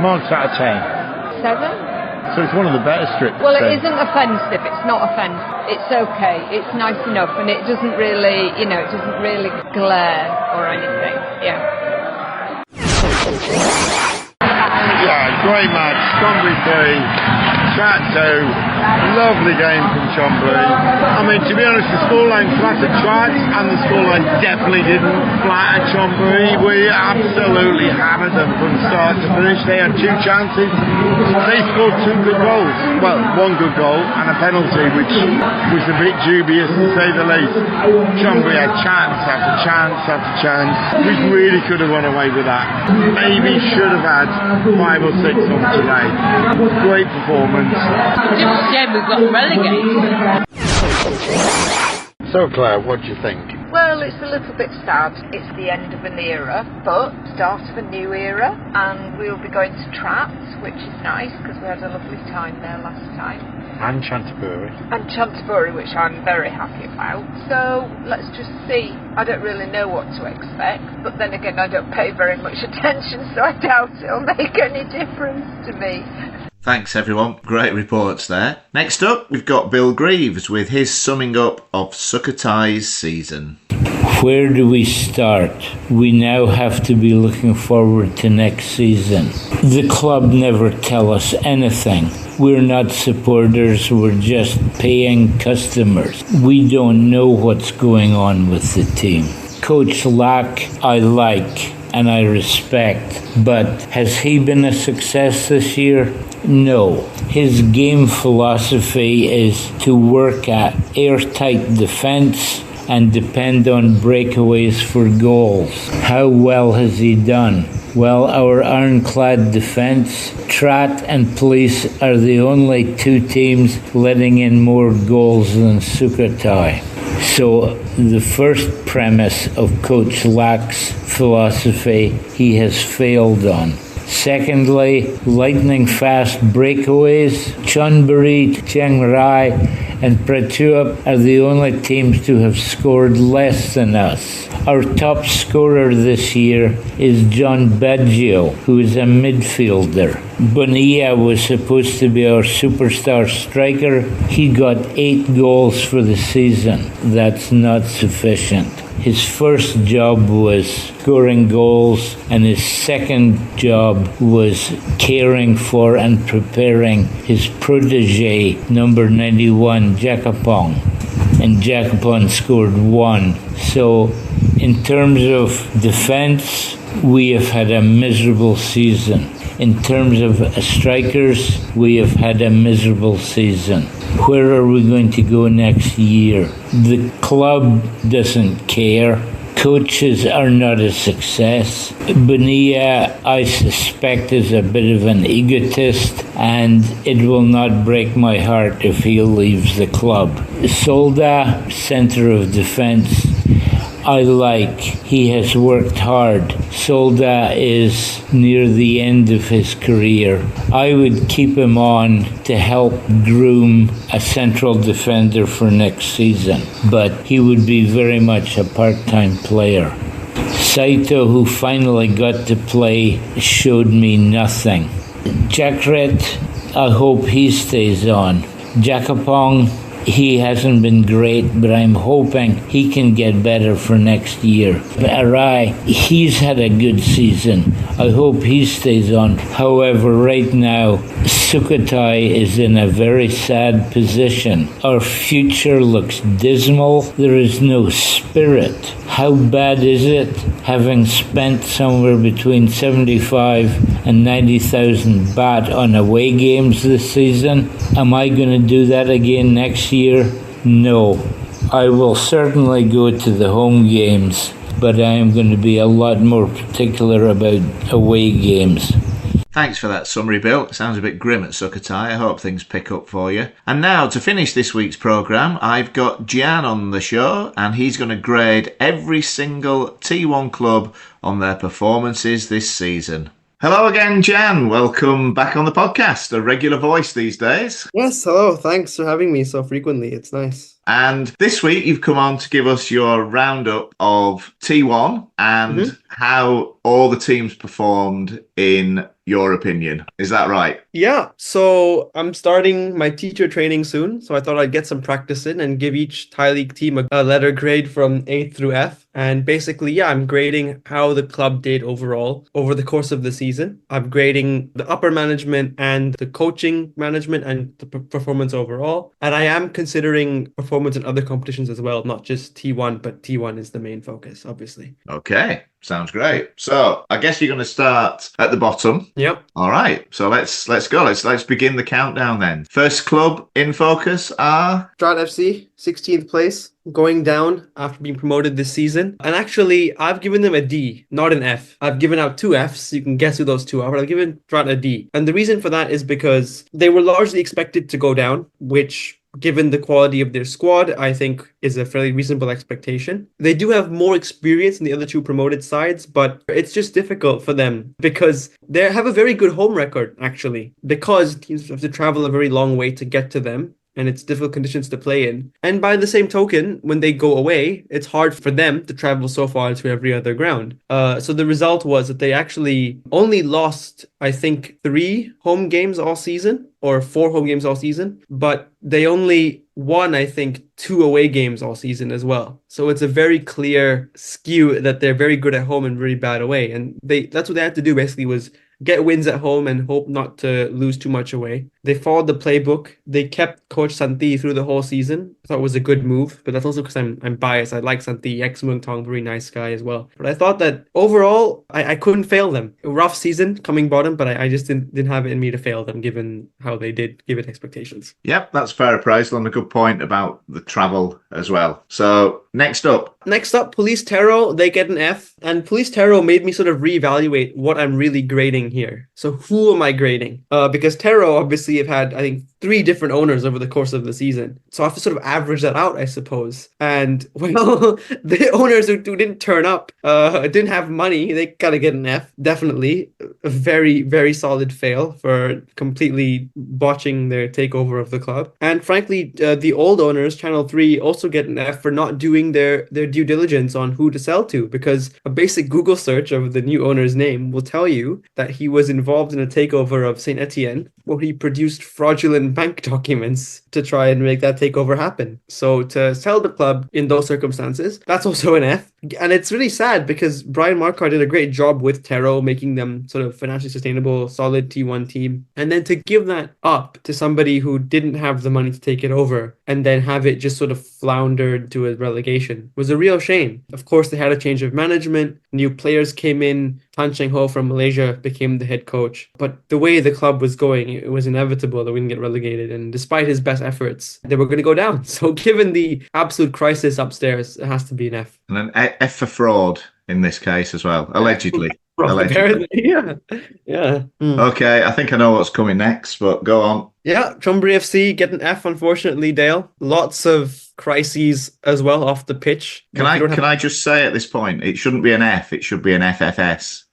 Marks out of 10. 7? So it's one of the better strips. Well, it isn't offensive. It's not offensive. It's okay. It's nice enough, and it doesn't really, it doesn't really glare or anything. Yeah. Great match. Chonburi 3, Trat 2. Lovely game from Chonburi. I mean, to be honest, the scoreline flattered Trat, and the scoreline definitely didn't flatter Chonburi. We absolutely hammered them from start to finish. They had 2 chances. They scored 2 good goals. Well, 1 good goal and a penalty, which was a bit dubious to say the least. Chonburi had chance after chance after chance. We really could have run away with that. Maybe should have had 5 or 6 on today. Great performance. Shame we've got relegated. So Claire, what do you think? Well, it's a little bit sad. It's the end of an era, but start of a new era, and we'll be going to Trat, which is nice because we had a lovely time there last time. And Chanthaburi. And Chanthaburi, which I'm very happy about. So let's just see. I don't really know what to expect, but then again, I don't pay very much attention, so I doubt it'll make any difference to me. Thanks everyone, great reports there. Next up, we've got Bill Greaves with his summing up of Sukhothai's season. Where do we start? We now have to be looking forward to next season. The club never tell us anything. We're not supporters, we're just paying customers. We don't know what's going on with the team. Coach Lack, I like and I respect, but has he been a success this year? No. His game philosophy is to work at airtight defence and depend on breakaways for goals. How well has he done? Well, our ironclad defence, Trat and Police are the only 2 teams letting in more goals than Sukhothai. So the first premise of Coach Lack's philosophy he has failed on. Secondly, lightning fast breakaways. Chonburi, Chiang Rai and Prachuap are the only teams to have scored less than us. Our top scorer this year is John Baggio, who is a midfielder. Bonilla was supposed to be our superstar striker. He got 8 goals for the season. That's not sufficient. His first job was scoring goals, and his second job was caring for and preparing his protege, number 91, Jakapong. And Jakapong scored 1. So, in terms of defence, we have had a miserable season. In terms of strikers, we have had a miserable season. Where are we going to go next year? The club doesn't care. Coaches are not a success. Bonilla, I suspect, is a bit of an egotist, and it will not break my heart if he leaves the club. Solda, centre of defence, I like. He has worked hard. Solda is near the end of his career. I would keep him on to help groom a central defender for next season, but he would be very much a part-time player. Saito, who finally got to play, showed me nothing. Jakret, I hope he stays on. Jakapong, he hasn't been great, but I'm hoping he can get better for next year. Arai, he's had a good season. I hope he stays on. However, right now, Sukhothai is in a very sad position. Our future looks dismal. There is no spirit. How bad is it, having spent somewhere between 75 and 90,000 baht on away games this season? Am I going to do that again next year? No. I will certainly go to the home games, but I am going to be a lot more particular about away games. Thanks for that summary, Bill. It sounds a bit grim at Sukhothai. I hope things pick up for you. And now, to finish this week's programme, I've got Gian on the show, and he's going to grade every single T1 club on their performances this season. Hello again, Gian. Welcome back on the podcast, a regular voice these days. Yes, hello. Thanks for having me so frequently. It's nice. And this week you've come on to give us your roundup of T1 and how all the teams performed in your opinion. Is that right? Yeah, so I'm starting my teacher training soon, so I thought I'd get some practice in and give each Thai League team a letter grade from A through F. And basically, yeah, I'm grading how the club did overall over the course of the season. I'm grading the upper management and the coaching management and the performance overall. And I am considering performance in other competitions as well, not just T1, but T1 is the main focus, obviously. Okay. Sounds great. So I guess you're going to start at the bottom. Yep. All right. So let's go. Let's begin the countdown then. First club in focus are Trat FC, 16th place, going down after being promoted this season. And actually, I've given them a D, not an F. I've given out 2 Fs. You can guess who those 2 are, but I've given Trat a D. And the reason for that is because they were largely expected to go down, which, given the quality of their squad, I think is a fairly reasonable expectation. They do have more experience than the other 2 promoted sides, but it's just difficult for them because they have a very good home record, actually, because teams have to travel a very long way to get to them. And it's difficult conditions to play in. And by the same token, when they go away, it's hard for them to travel so far to every other ground. So the result was that they actually only lost, I think, 3 home games all season, or 4 home games all season, but they only won, I think, 2 away games all season as well. So it's a very clear skew that they're very good at home and very bad away. And that's what they had to do basically, was get wins at home and hope not to lose too much away. They followed the playbook. They kept Coach Santi through the whole season. I thought it was a good move, but that's also because I'm biased. I like Santi, ex-Muang Thong, very nice guy as well. But I thought that overall, I couldn't fail them. A rough season coming bottom, but I just didn't have it in me to fail them given how they did, given expectations. Yep, that's fair appraisal and a good point about the travel as well. So next up, Police Taro, they get an F. And Police Taro made me sort of reevaluate what I'm really grading here. So who am I grading? Because Taro obviously have had, I think, 3 different owners over the course of the season. So I have to sort of average that out, I suppose. And, well, the owners who didn't turn up, didn't have money, they gotta get an F, definitely. A very, very solid fail for completely botching their takeover of the club. And frankly, the old owners, Channel 3, also get an F for not doing their due diligence on who to sell to, because a basic Google search of the new owner's name will tell you that he was involved in a takeover of Saint Etienne, where he produced fraudulent bank documents to try and make that takeover happen. So to sell the club in those circumstances, that's also an F. And it's really sad because Brian Marquardt did a great job with Taro, making them sort of financially sustainable, solid T1 team. And then to give that up to somebody who didn't have the money to take it over and then have it just sort of floundered to a relegation was a real shame. Of course, they had a change of management. New players came in. Tan Cheng Ho from Malaysia became the head coach. But the way the club was going, it was inevitable that we didn't get relegated. And despite his best efforts, they were going to go down. So given the absolute crisis upstairs, it has to be an F. And an F for fraud in this case as well, allegedly. Allegedly. Yeah. Okay, I think I know what's coming next, but go on. Yeah, Chonburi FC get an F, unfortunately, Dale. Lots of crises as well off the pitch. Can I just say at this point, it shouldn't be an F, it should be an FFS.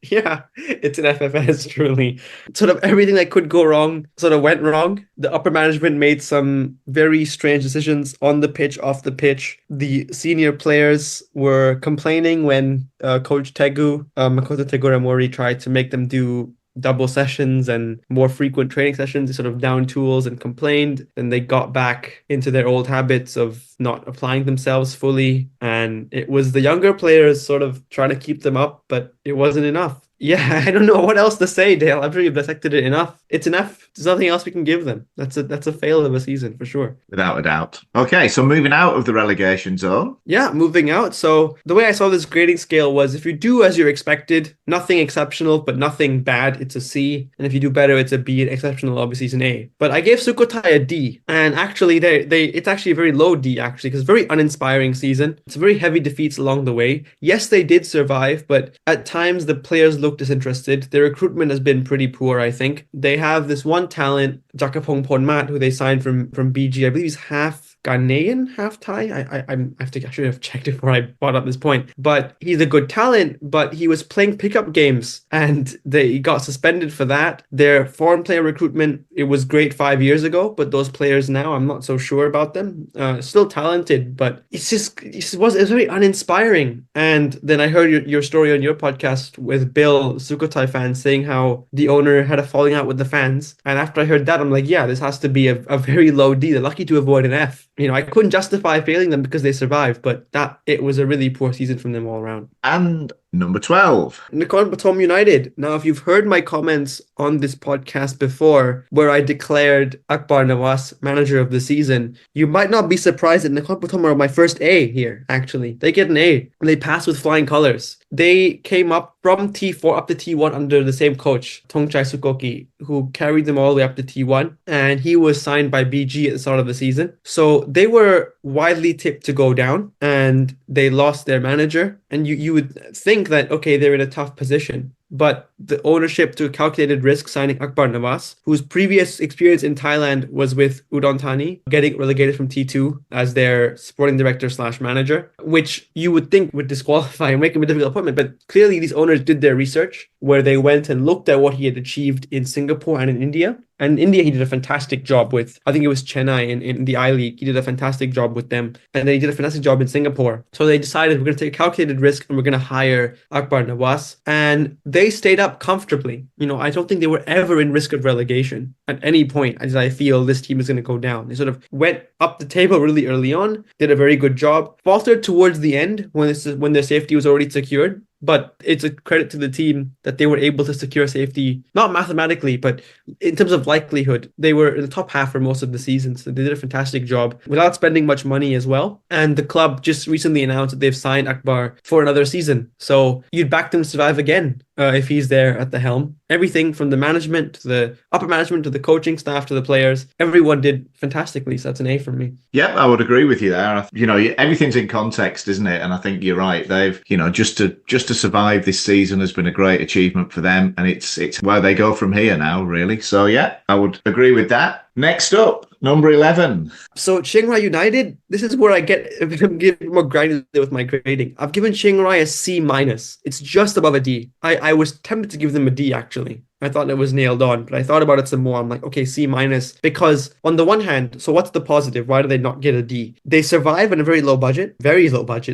Yeah, it's an FFS, truly. Sort of everything that could go wrong sort of went wrong. The upper management made some very strange decisions on the pitch, off the pitch. The senior players were complaining when Coach Tegu, Makoto Teguramori, tried to make them do double sessions and more frequent training sessions. They sort of down tools and complained, and they got back into their old habits of not applying themselves fully. And it was the younger players sort of trying to keep them up, but it wasn't enough. Yeah, I don't know what else to say, Dale. I've really dissected it enough. It's enough. There's nothing else we can give them. That's a fail of a season for sure. Without a doubt. Okay, so moving out of the relegation zone. Yeah, moving out. So the way I saw this grading scale was if you do as you're expected, nothing exceptional, but nothing bad, it's a C. And if you do better, it's a B. And exceptional, obviously, is an A. But I gave Sukhothai a D. And actually, it's actually a very low D, actually, because it's a very uninspiring season. It's very heavy defeats along the way. Yes, they did survive, but at times the players look disinterested. Their recruitment has been pretty poor, I think. They have this one talent, Jakapong Ponmat, who they signed from BG. I believe he's half Ghanaian, half Thai. I should have checked before I brought up this point. But he's a good talent, but he was playing pickup games and he got suspended for that. Their foreign player recruitment, it was great 5 years ago, but those players now, I'm not so sure about them. Still talented, but it was very uninspiring. And then I heard your story on your podcast with Bill, Sukhothai fan, saying how the owner had a falling out with the fans. And after I heard that, I'm like, yeah, this has to be a very low D. They're lucky to avoid an F. I couldn't justify failing them because they survived, but it was a really poor season from them all around. And number 12. Nakhon Pathom United. Now, if you've heard my comments on this podcast before, where I declared Akbar Nawaz manager of the season, you might not be surprised that Nakhon Pathom are my first A here, actually. They get an A, and they pass with flying colours. They came up from T4 up to T1 under the same coach, Thongchai Sukoki, who carried them all the way up to T1, and he was signed by BG at the start of the season. So they were widely tipped to go down, and they lost their manager. And you would think that, okay, they're in a tough position. But the ownership took calculated risk signing Akbar Nawaz, whose previous experience in Thailand was with Udon Thani, getting relegated from T2 as their sporting director / manager, which you would think would disqualify and make him a difficult appointment. But clearly these owners did their research, where they went and looked at what he had achieved in Singapore and in India. And in India, he did a fantastic job with, I think it was Chennai in the I-League. He did a fantastic job with them. And then he did a fantastic job in Singapore. So they decided we're going to take a calculated risk and we're going to hire Akbar Nawaz. And they stayed up comfortably. I don't think they were ever in risk of relegation at any point as I feel this team is going to go down. They sort of went up the table really early on, did a very good job, faltered towards the end when their safety was already secured. But it's a credit to the team that they were able to secure safety, not mathematically, but in terms of likelihood. They were in the top half for most of the season, so they did a fantastic job without spending much money as well. And the club just recently announced that they've signed Akbar for another season. So you'd back them to survive again if he's there at the helm. Everything from the management to the upper management to the coaching staff to the players, everyone did fantastically. So that's an A from me. Yep, I would agree with you there. Everything's in context, isn't it? And I think you're right. They've, just to survive this season has been a great achievement for them, and it's where they go from here now, really. So yeah, I would agree with that. Next up, number 11. So Chiang Rai United, this is where I get more granular with my grading. I've given Chiang Rai a C-. It's just above a D. I was tempted to give them a D, actually. I thought it was nailed on, but I thought about it some more. I'm like, okay, C-, because on the one hand, so what's the positive? Why do they not get a D? They survive on a very low budget,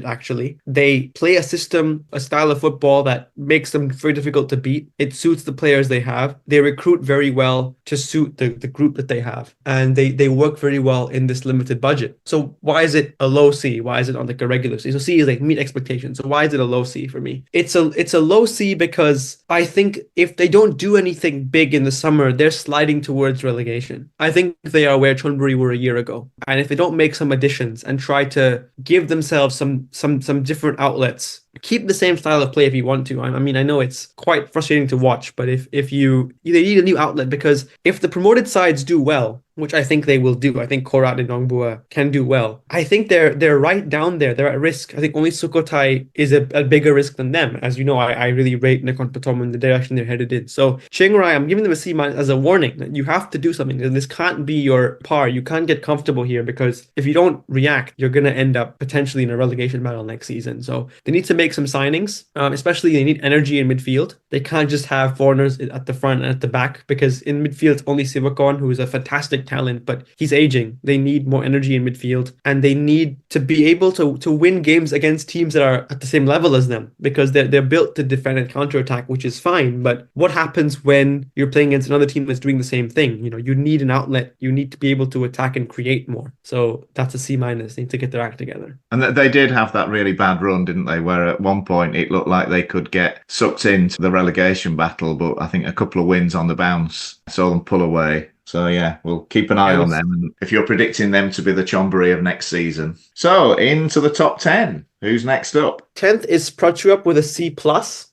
actually. They play a system, a style of football that makes them very difficult to beat. It suits the players they have. They recruit very well to suit the group that they have. And they work very well in this limited budget. So why is it a low C? Why is it on like a regular C? So C is like meet expectations. So why is it a low C for me? It's a low C because I think if they don't do anything big in the summer, they're sliding towards relegation. I think they are where Chonburi were a year ago. And if they don't make some additions and try to give themselves some different outlets, keep the same style of play if you want to. I mean, I know it's quite frustrating to watch, but if they need a new outlet, because if the promoted sides do well, which I think they will do, I think Korat and Nongbua can do well. I think they're right down there. They're at risk. I think only Sukhothai is a bigger risk than them. As you know, I really rate Nakhon Pathom in the direction they're headed in. So Chiang Rai, I'm giving them a C- as a warning that you have to do something. This can't be your par. You can't get comfortable here, because if you don't react, you're going to end up potentially in a relegation battle next season. So they need to make some signings, especially they need energy in midfield. They can't just have foreigners at the front and at the back, because in midfield it's only Sivakon, who is a fantastic talent, but he's aging. They need more energy in midfield, and they need to be able to win games against teams that are at the same level as them, because they're built to defend and counterattack, which is fine. But what happens when you're playing against another team that's doing the same thing? You need an outlet. You need to be able to attack and create more. So that's a C-. They need to get their act together. And they did have that really bad run, didn't they? Where at one point it looked like they could get sucked into the relegation battle, but I think a couple of wins on the bounce Saw them pull away. So yeah, we'll keep an eye on them if you're predicting them to be the Chonburi of next season. So into the top 10. Who's next up? 10th is Prachuap with a C+.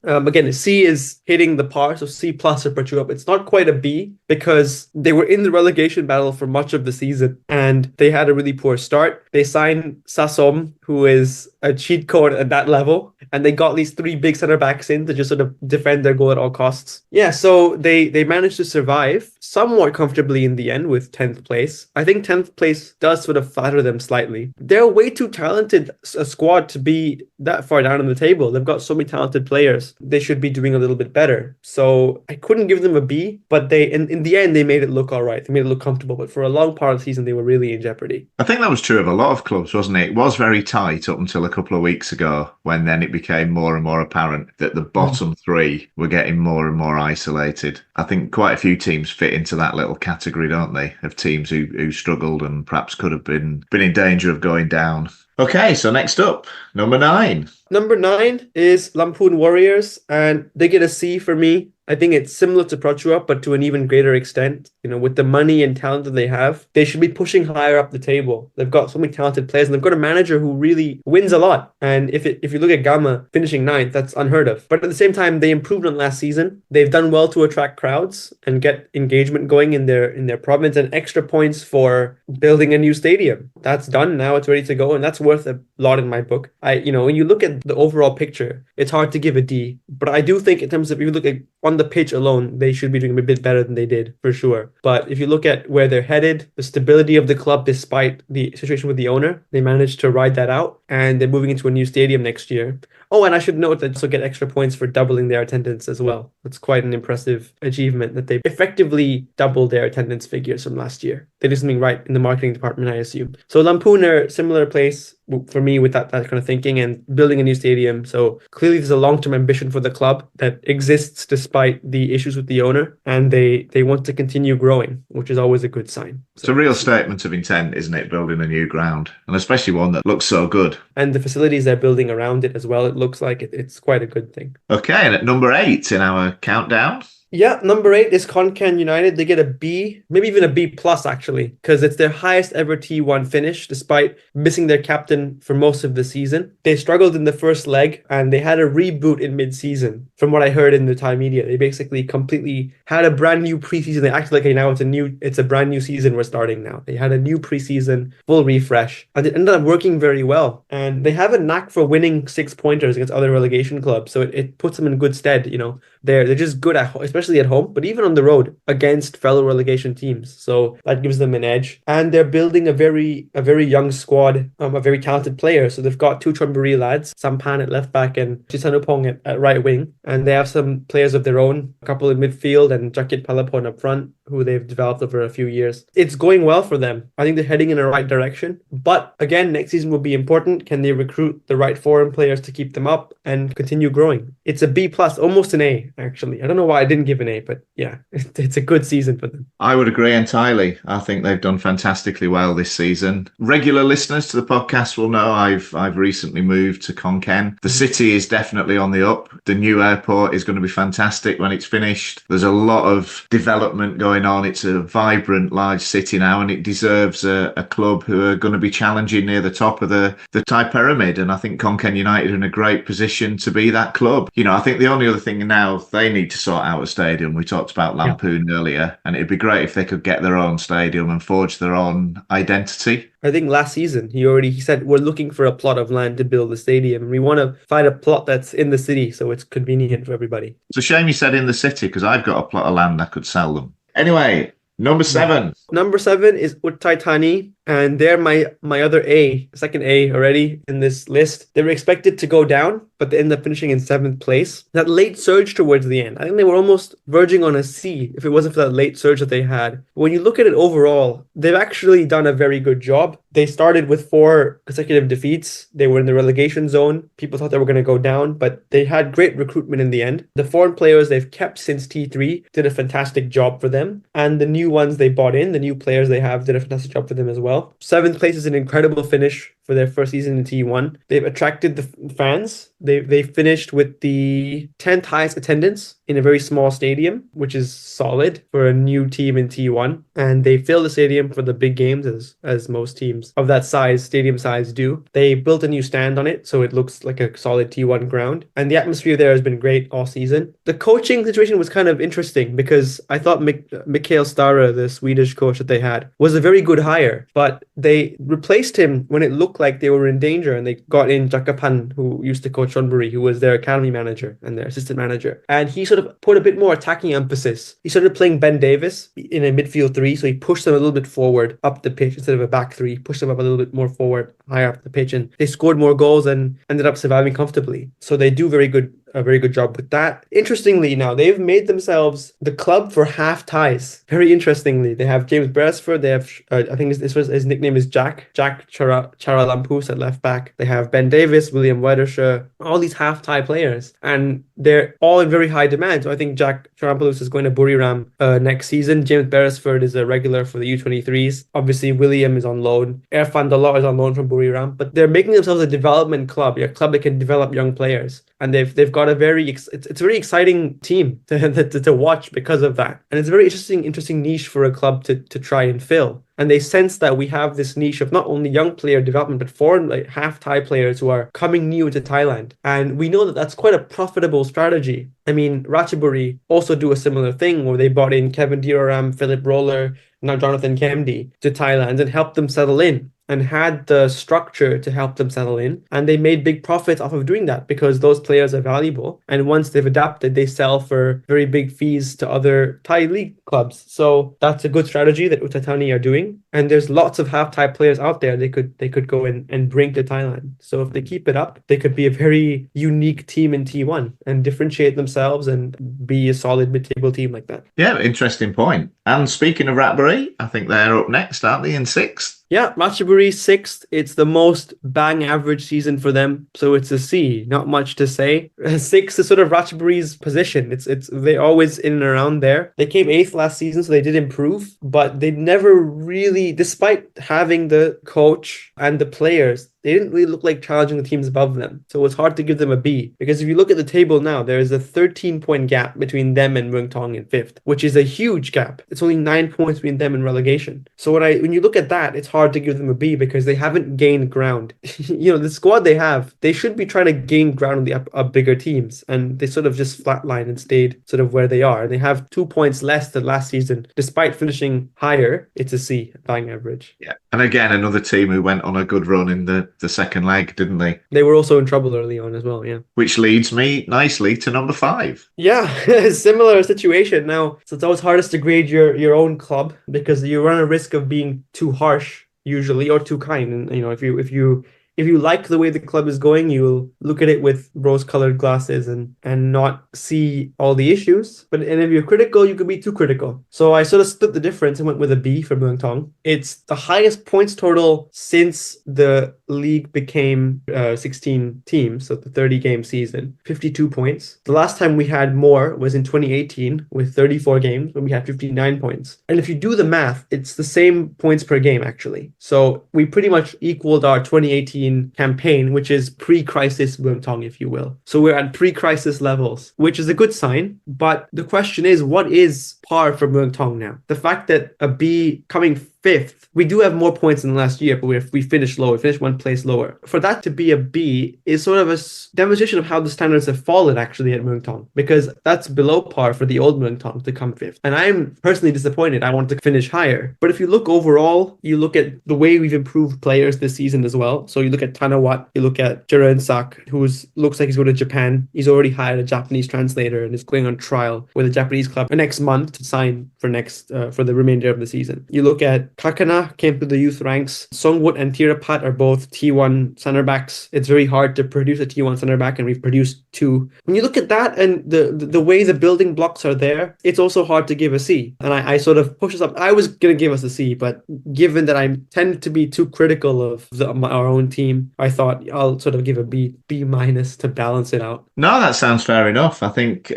Again, C is hitting the par, so C+ for Prachuap. It's not quite a B because they were in the relegation battle for much of the season and they had a really poor start. They signed Sasom, who is a cheat code at that level, and they got these 3 big center backs in to just sort of defend their goal at all costs. Yeah, so they managed to survive somewhat comfortably in the end with 10th place. I think 10th place does sort of flatter them slightly. They're way too talented a squad to be that far down on the table. They've got so many talented players. They should be doing a little bit better. So I couldn't give them a B, but they in the end, they made it look all right. They made it look comfortable. But for a long part of the season, they were really in jeopardy. I think that was true of a lot of clubs, wasn't it? It was very tight up until a couple of weeks ago, when then it became more and more apparent that the bottom 3 were getting more and more isolated. I think quite a few teams fit into that little category, don't they, of teams who struggled and perhaps could have been in danger of going down. Okay, so next up, number 9. Number 9 is Lamphun Warriors, and they get a C for me. I think it's similar to Prachuap, but to an even greater extent. You know, with the money and talent that they have, they should be pushing higher up the table. They've got so many talented players, and they've got a manager who really wins a lot. And if you look at Gama finishing 9th, that's unheard of. But at the same time, they improved on last season. They've done well to attract crowds and get engagement going in their province, and extra points for building a new stadium. That's done now. It's ready to go, and that's worth a lot in my book. When you look at the overall picture, it's hard to give a D. But I do think in terms of, if you look at on the pitch alone, they should be doing a bit better than they did, for sure. But if you look at where they're headed, the stability of the club despite the situation with the owner, they managed to ride that out, and they're moving into a new stadium next year. Oh, and I should note that they also get extra points for doubling their attendance as well. That's quite an impressive achievement that they effectively doubled their attendance figures from last year. They did something right in the marketing department, I assume. So Lamphun are similar place for me with that kind of thinking and building a new stadium. So clearly there's a long-term ambition for the club that exists despite the issues with the owner, and they want to continue growing, which is always a good sign. It's a real statement of intent, isn't it, building a new ground, and especially one that looks so good. And the facilities they're building around it as well, it looks like it's quite a good thing. Okay, and at number 8 in our countdown. Yeah, number 8 is Konkan United. They get a B, maybe even a B plus actually, because it's their highest ever T1 finish, despite missing their captain for most of the season. They struggled in the first leg, and they had a reboot in mid-season. From what I heard in the Thai media, they basically completely had a brand new preseason. They acted like, hey, now it's a brand new season we're starting now. They had a new preseason, full refresh, and it ended up working very well. And they have a knack for winning 6-pointers against other relegation clubs, so it puts them in good stead. You know, they're just good at, especially at home, but even on the road against fellow relegation teams. So that gives them an edge. And they're building a very young squad, a very talented player. So they've got 2 Chonburi lads, Sampan at left back and Chisanupong at right wing. And they have some players of their own, a couple in midfield and Jakit Palapon up front, who they've developed over a few years. It's going well for them. I think they're heading in the right direction. But again, next season will be important. Can they recruit the right foreign players to keep them up and continue growing? It's a B plus, almost an A, actually. I don't know why I didn't give an A, but yeah, it's a good season for them. I would agree entirely. I think they've done fantastically well this season. Regular listeners to the podcast will know I've recently moved to Konkan. The city is definitely on the up. The new airport is going to be fantastic when it's finished. There's a lot of development going on. It's a vibrant, large city now, and it deserves a club who are going to be challenging near the top of the Thai pyramid. And I think Konkan United are in a great position to be that club. You know, I think the only other thing now, they need to sort out a stadium. We talked about Lamphun earlier, and it'd be great if they could get their own stadium and forge their own identity. I think last season he said we're looking for a plot of land to build the stadium, and we want to find a plot that's in the city so it's convenient for everybody. It's a shame you said in the city, because I've got a plot of land I could sell them. Anyway, number 7. Number 7 is Uttai Thani, and they're my other A, second A already in this list. They were expected to go down, but they ended up finishing in 7th place. That late surge towards the end, I think they were almost verging on a C if it wasn't for that late surge that they had. When you look at it overall, they've actually done a very good job. They started with 4 consecutive defeats. They were in the relegation zone. People thought they were going to go down, but they had great recruitment in the end. The foreign players they've kept since T3 did a fantastic job for them. And the new ones they bought in, the new players they have, did a fantastic job for them as well. 7th place is an incredible finish for their first season in T1. They've attracted the fans. They finished with the 10th highest attendance in a very small stadium, which is solid for a new team in T1. And they fill the stadium for the big games, as most teams of that size, stadium size, do. They built a new stand on it, so it looks like a solid T1 ground. And the atmosphere there has been great all season. The coaching situation was kind of interesting because I thought Mikael Stara, the Swedish coach that they had, was a very good hire, but they replaced him when it looked like they were in danger, and they got in Jakapan, who used to coach Chonburi, who was their academy manager and their assistant manager. And he sort of put a bit more attacking emphasis. He started playing Ben Davis in a midfield three, so he pushed them a little bit forward up the pitch instead of a back three, pushed them up a little bit more forward, higher up the pitch, and they scored more goals and ended up surviving comfortably. So they do a very good job with that. Interestingly, now they've made themselves the club for half ties. Very interestingly, they have James Beresford. They have, I think his nickname is Jack Charalampoos at left back. They have Ben Davis, William Wedersher, all these half tie players, and they're all in very high demand. So I think Jack Charalampoos is going to Buriram next season. James Beresford is a regular for the U23s. Obviously, William is on loan. Irfan Dalot is on loan from Buriram, but they're making themselves a development club, a club that can develop young players, and they've got a it's a very exciting team to watch because of that. And it's a very interesting niche for a club to try and fill. And they sense that we have this niche of not only young player development, but foreign half Thai players who are coming new into Thailand. And we know that that's quite a profitable strategy. I mean, Ratchaburi also do a similar thing where they brought in Kevin Dioram, Philip Roller, now Jonathan Kemdi to Thailand and helped them settle in, and had the structure to help them settle in. And they made big profits off of doing that because those players are valuable. And once they've adapted, they sell for very big fees to other Thai league clubs. So that's a good strategy that Utd Thani are doing. And there's lots of half Thai players out there they could go and bring to Thailand. So if they keep it up, they could be a very unique team in T1 and differentiate themselves and be a solid mid-table team like that. Yeah, interesting point. And speaking of Ratchaburi, I think they're up next, aren't they, in 6th? Yeah, Ratchaburi 6th. It's the most bang average season for them, so it's a C. Not much to say. 6th is sort of Ratchaburi's position. It's they're always in and around there. They came 8th last season, so they did improve, but they never really, despite having the coach and the players, they didn't really look like challenging the teams above them. So it's hard to give them a B. Because if you look at the table now, there is a 13-point gap between them and Muang Thong in 5th, which is a huge gap. It's only 9 points between them and relegation. So when you look at that, it's hard to give them a B because they haven't gained ground. The squad they have, they should be trying to gain ground on the bigger teams. And they sort of just flatlined and stayed sort of where they are. And they have 2 points less than last season. Despite finishing higher, it's a C, bang average. Yeah. And again, another team who went on a good run in the second leg, didn't they? They were also in trouble early on as well, yeah. Which leads me nicely to number 5. Yeah, similar situation. Now, so it's always hardest to grade your own club because you run a risk of being too harsh usually, or too kind. And if you like the way the club is going, you'll look at it with rose-colored glasses and not see all the issues. And if you're critical, you could be too critical. So I sort of split the difference and went with a B for Muang Thong. It's the highest points total since the league became 16 teams, so the 30-game season, 52 points. The last time we had more was in 2018 with 34 games when we had 59 points. And if you do the math, it's the same points per game, actually. So we pretty much equaled our 2018 campaign, which is pre-crisis Muang Thong, if you will. So we're at pre-crisis levels, which is a good sign. But the question is, what is par for Muang Thong now? The fact that a B coming 5th, we do have more points than last year, but we finished lower. We finished 1 place lower. For that to be a B is sort of a demonstration of how the standards have fallen actually at Muang Thong, because that's below par for the old Muang Thong to come 5th. And I'm personally disappointed. I want to finish higher. But if you look overall, you look at the way we've improved players this season as well. So you look at Tanawat, you look at Jaren Sak, who looks like he's going to Japan. He's already hired a Japanese translator and is going on trial with a Japanese club next month to sign for the remainder of the season. You look at Kakana, came through the youth ranks. Songwood and Tirapat are both T1 center backs. It's very hard to produce a T1 center back, and we've produced 2. When you look at that and the way the building blocks are there, it's also hard to give a C. And I sort of pushed us up. I was going to give us a C, but given that I tend to be too critical of our own team, I thought I'll sort of give a B minus to balance it out. No, that sounds fair enough. I think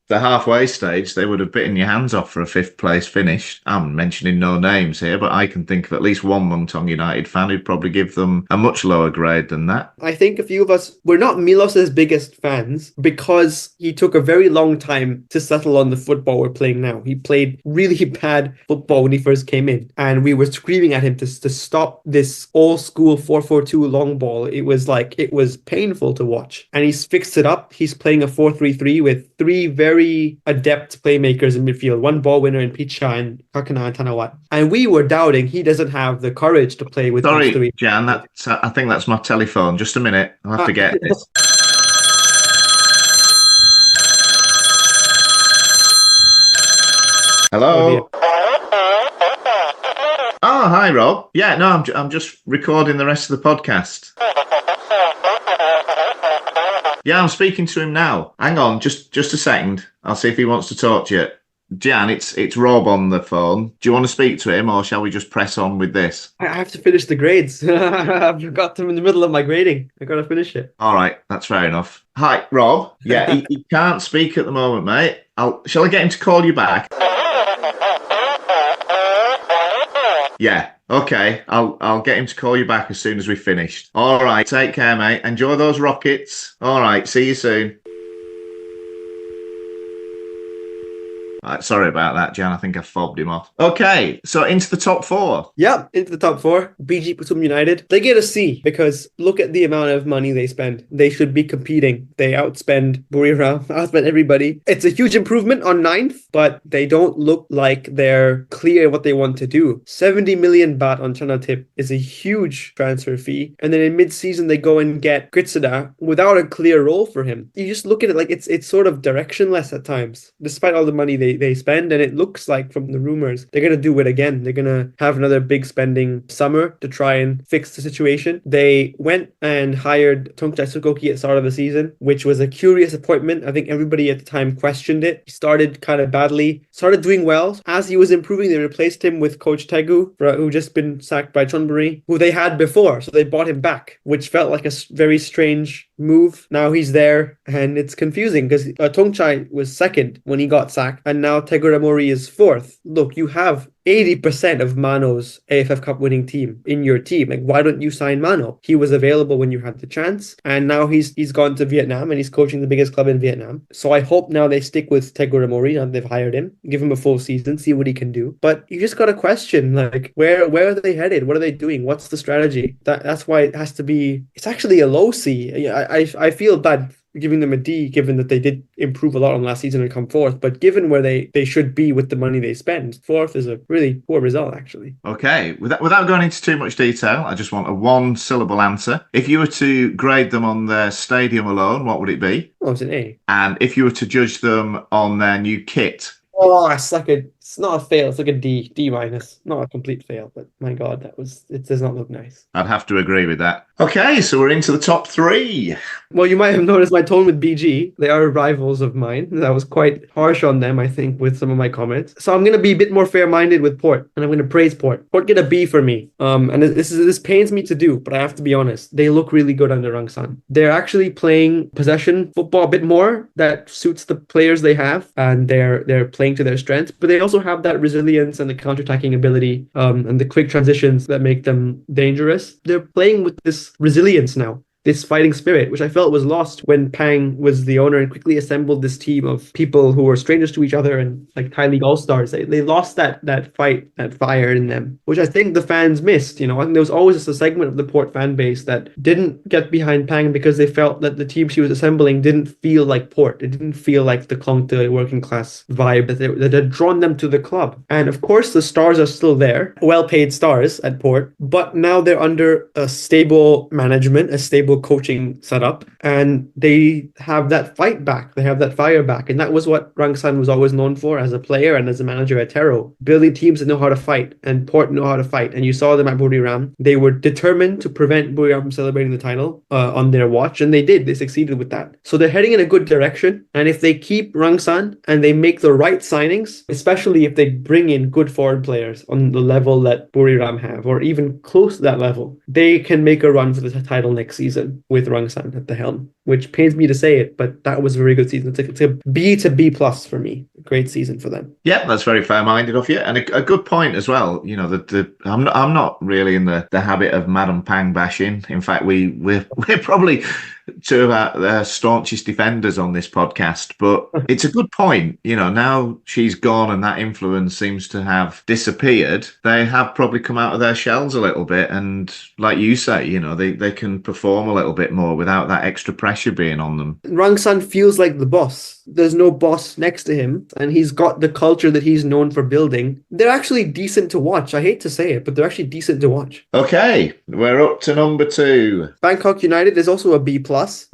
the halfway stage, they would have bitten your hands off for a fifth place finish. I'm mentioning no names here, but I can think of at least one Muangthong United fan who'd probably give them a much lower grade than that. I think a few of us were not Milos's biggest fans because he took a very long time to settle on the football we're playing now. He played really bad football when he first came in, and we were screaming at him to stop this old school 4-4-2 long ball. It was painful to watch, and he's fixed it up. He's playing a 4-3-3 with three very adept playmakers in midfield, one ball winner in Picha and Kakana and Tanawat. And we were doubting he doesn't have the courage to play with these three. Gian, I think that's my telephone. Just a minute. I'll have to get it. Hello? Oh, hi, Rob. Yeah, no, I'm just recording the rest of the podcast. Yeah, I'm speaking to him now. Hang on, just a second. I'll see if he wants to talk to you. Gian, it's Rob on the phone. Do you want to speak to him, or shall we just press on with this? I have to finish the grades. I forgot them in the middle of my grading. I got to finish it. All right, that's fair enough. Hi, Rob. Yeah, he can't speak at the moment, mate. Shall I get him to call you back? Yeah, okay. I'll get him to call you back as soon as we've finished. All right, take care, mate. Enjoy those rockets. All right, see you soon. Right, sorry about that, Gian. I think I fobbed him off. Okay, so into the top four. Yeah, into the top four. BG Pathom United. They get a C because look at the amount of money they spend. They should be competing. They outspend Buriram, outspend everybody. It's a huge improvement on 9th, but they don't look like they're clear what they want to do. 70 million baht on Chanatip is a huge transfer fee. And then in mid-season, they go and get Gritsada without a clear role for him. You just look at it like it's sort of directionless at times, despite all the money they spend. And it looks like from the rumors they're going to do it again. They're going to have another big spending summer to try and fix the situation. They went and hired Thongchai Sukhothai at the start of the season, which was a curious appointment. I think everybody at the time questioned it. He started kind of badly, started doing well. As he was improving, they replaced him with Coach Tegu, who just been sacked by Chonburi, who they had before, so they bought him back, which felt like a very strange move. Now he's there, and it's confusing because Thongchai was second when he got sacked, and now Teguramori is fourth. Look, you have 80% of Mano's AFF Cup winning team in your team. Like, why don't you sign Mano? He was available when you had the chance, and now he's gone to Vietnam and he's coaching the biggest club in Vietnam. So I hope now they stick with Teguramori now that they've hired him, give him a full season, see what he can do. But you just got to question, like, where are they headed? What are they doing? What's the strategy? That's why it has to be. It's actually a low C. I feel bad giving them a D, given that they did improve a lot on last season and come fourth. But given where they should be with the money they spend, fourth is a really poor result, actually. Okay, without going into too much detail, I just want a one-syllable answer. If you were to grade them on their stadium alone, what would it be? Oh, it's an A. And if you were to judge them on their new kit? Oh, it's not a fail. It's like a D minus. Not a complete fail, but my God, it does not look nice. I'd have to agree with that. Okay, so we're into the top three. Well, you might have noticed my tone with BG. They are rivals of mine. That was quite harsh on them, I think, with some of my comments. So I'm going to be a bit more fair-minded with Port, and I'm going to praise Port. Port get a B for me. And this pains me to do, but I have to be honest. They look really good under Rang San. They're actually playing possession football a bit more. That suits the players they have, and they're playing to their strengths. But they also have that resilience and the counter-attacking ability, and the quick transitions that make them dangerous. They're playing with this resilience now, this fighting spirit, which I felt was lost when Pang was the owner and quickly assembled this team of people who were strangers to each other and like Thai League All-Stars. They lost that fight, that fire in them, which I think the fans missed. And there was always just a segment of the Port fan base that didn't get behind Pang because they felt that the team she was assembling didn't feel like Port. It didn't feel like the Klongte working class vibe that had drawn them to the club. And of course, the stars are still there, well-paid stars at Port, but now they're under a stable management, a stable coaching setup, and they have that fight back. They have that fire back, and that was what Rang San was always known for as a player and as a manager at Tero, building teams that know how to fight, and Port know how to fight. And you saw them at Buriram. They were determined to prevent Buriram from celebrating the title on their watch, and they did. They succeeded with that. So they're heading in a good direction, and if they keep Rang San and they make the right signings, especially if they bring in good foreign players on the level that Buriram have, or even close to that level, they can make a run for the title next season. season with Rangsan at the helm, which pains me to say it, but that was a very good season. It's a B to B plus for me. Great season for them. Yeah, that's very fair-minded of you, and a good point as well. You know, I'm not really in the habit of Madam Pang bashing. In fact, we're probably two of our staunchest defenders on this podcast, but it's a good point. You know, now she's gone and that influence seems to have disappeared. They have probably come out of their shells a little bit, and like you say, you know, they can perform a little bit more without that extra pressure being on them. Rangsan feels like the boss. There's no boss next to him, and he's got the culture that he's known for building. They're actually decent to watch. I hate to say it, but they're actually decent to watch. Okay, we're up to number 2. Bangkok United is also a B+.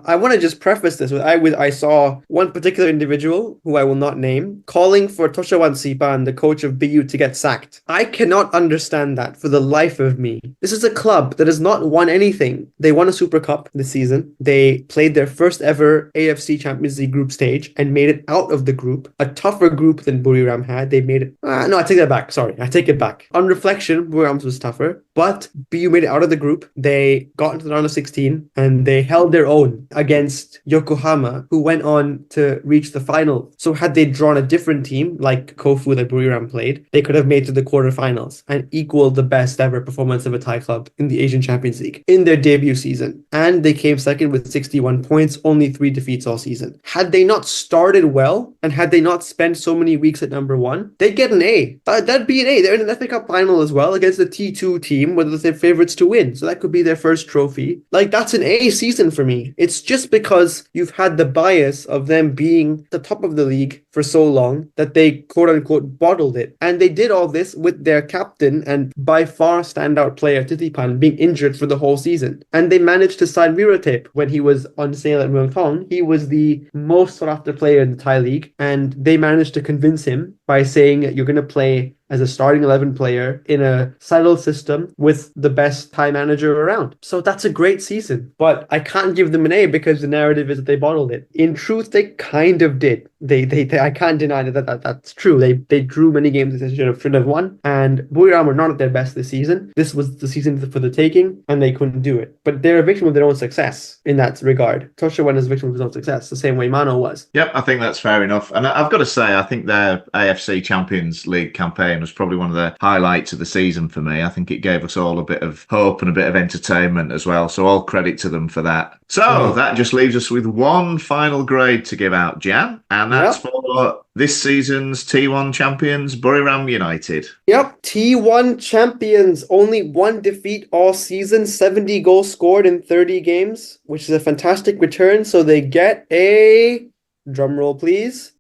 I want to just preface this with I saw one particular individual, who I will not name, calling for Toshawan Sipan, the coach of BU, to get sacked. I cannot understand that for the life of me. This is a club that has not won anything. They won a Super Cup this season. They played their first ever AFC Champions League group stage and made it out of the group. A tougher group than Buriram had. They made it... no, I take that back. Sorry, I take it back. On reflection, Buriram's was tougher, but BU made it out of the group. They got into the round of 16 and they held their own against Yokohama, who went on to reach the final. So had they drawn a different team, like Kofu that Buriram played, they could have made to the quarterfinals and equaled the best ever performance of a Thai club in the Asian Champions League in their debut season. And they came second with 61 points, only 3 defeats all season. Had they not started well, and had they not spent so many weeks at number 1, they'd get an A. That'd be an A. They're in an FA Cup final as well against the T2 team, whether they're favourites to win. So that could be their first trophy. Like, that's an A season for me. It's just because you've had the bias of them being the top of the league for so long that they quote-unquote bottled it. And they did all this with their captain and by far standout player Titipan being injured for the whole season. And they managed to sign Viratep when he was on sale at Muangthong. He was the most sought-after player in the Thai league, and they managed to convince him by saying you're going to play as a starting 11 player in a settled system with the best Thai manager around. So that's a great season. But I can't give them an A because the narrative is that they bottled it. In truth, they kind of did. They I can't deny that's true. They drew many games that they should have won. And Buriram were not at their best this season. This was the season for the taking, and they couldn't do it. But they're a victim of their own success in that regard. Toshawan is a victim of his own success, the same way Mano was. Yep, I think that's fair enough. And I've got to say, I think their AFC Champions League campaign was probably one of the highlights of the season for me. I think it gave us all a bit of hope and a bit of entertainment as well. So all credit to them for that. So that just leaves us with one final grade to give out, Gian, and that's for this season's T1 champions, Buriram United. Yep, T1 champions, only 1 defeat all season, 70 goals scored in 30 games, which is a fantastic return. So they get a, drum roll please,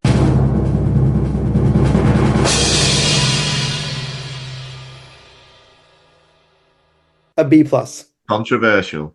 a B+. Controversial,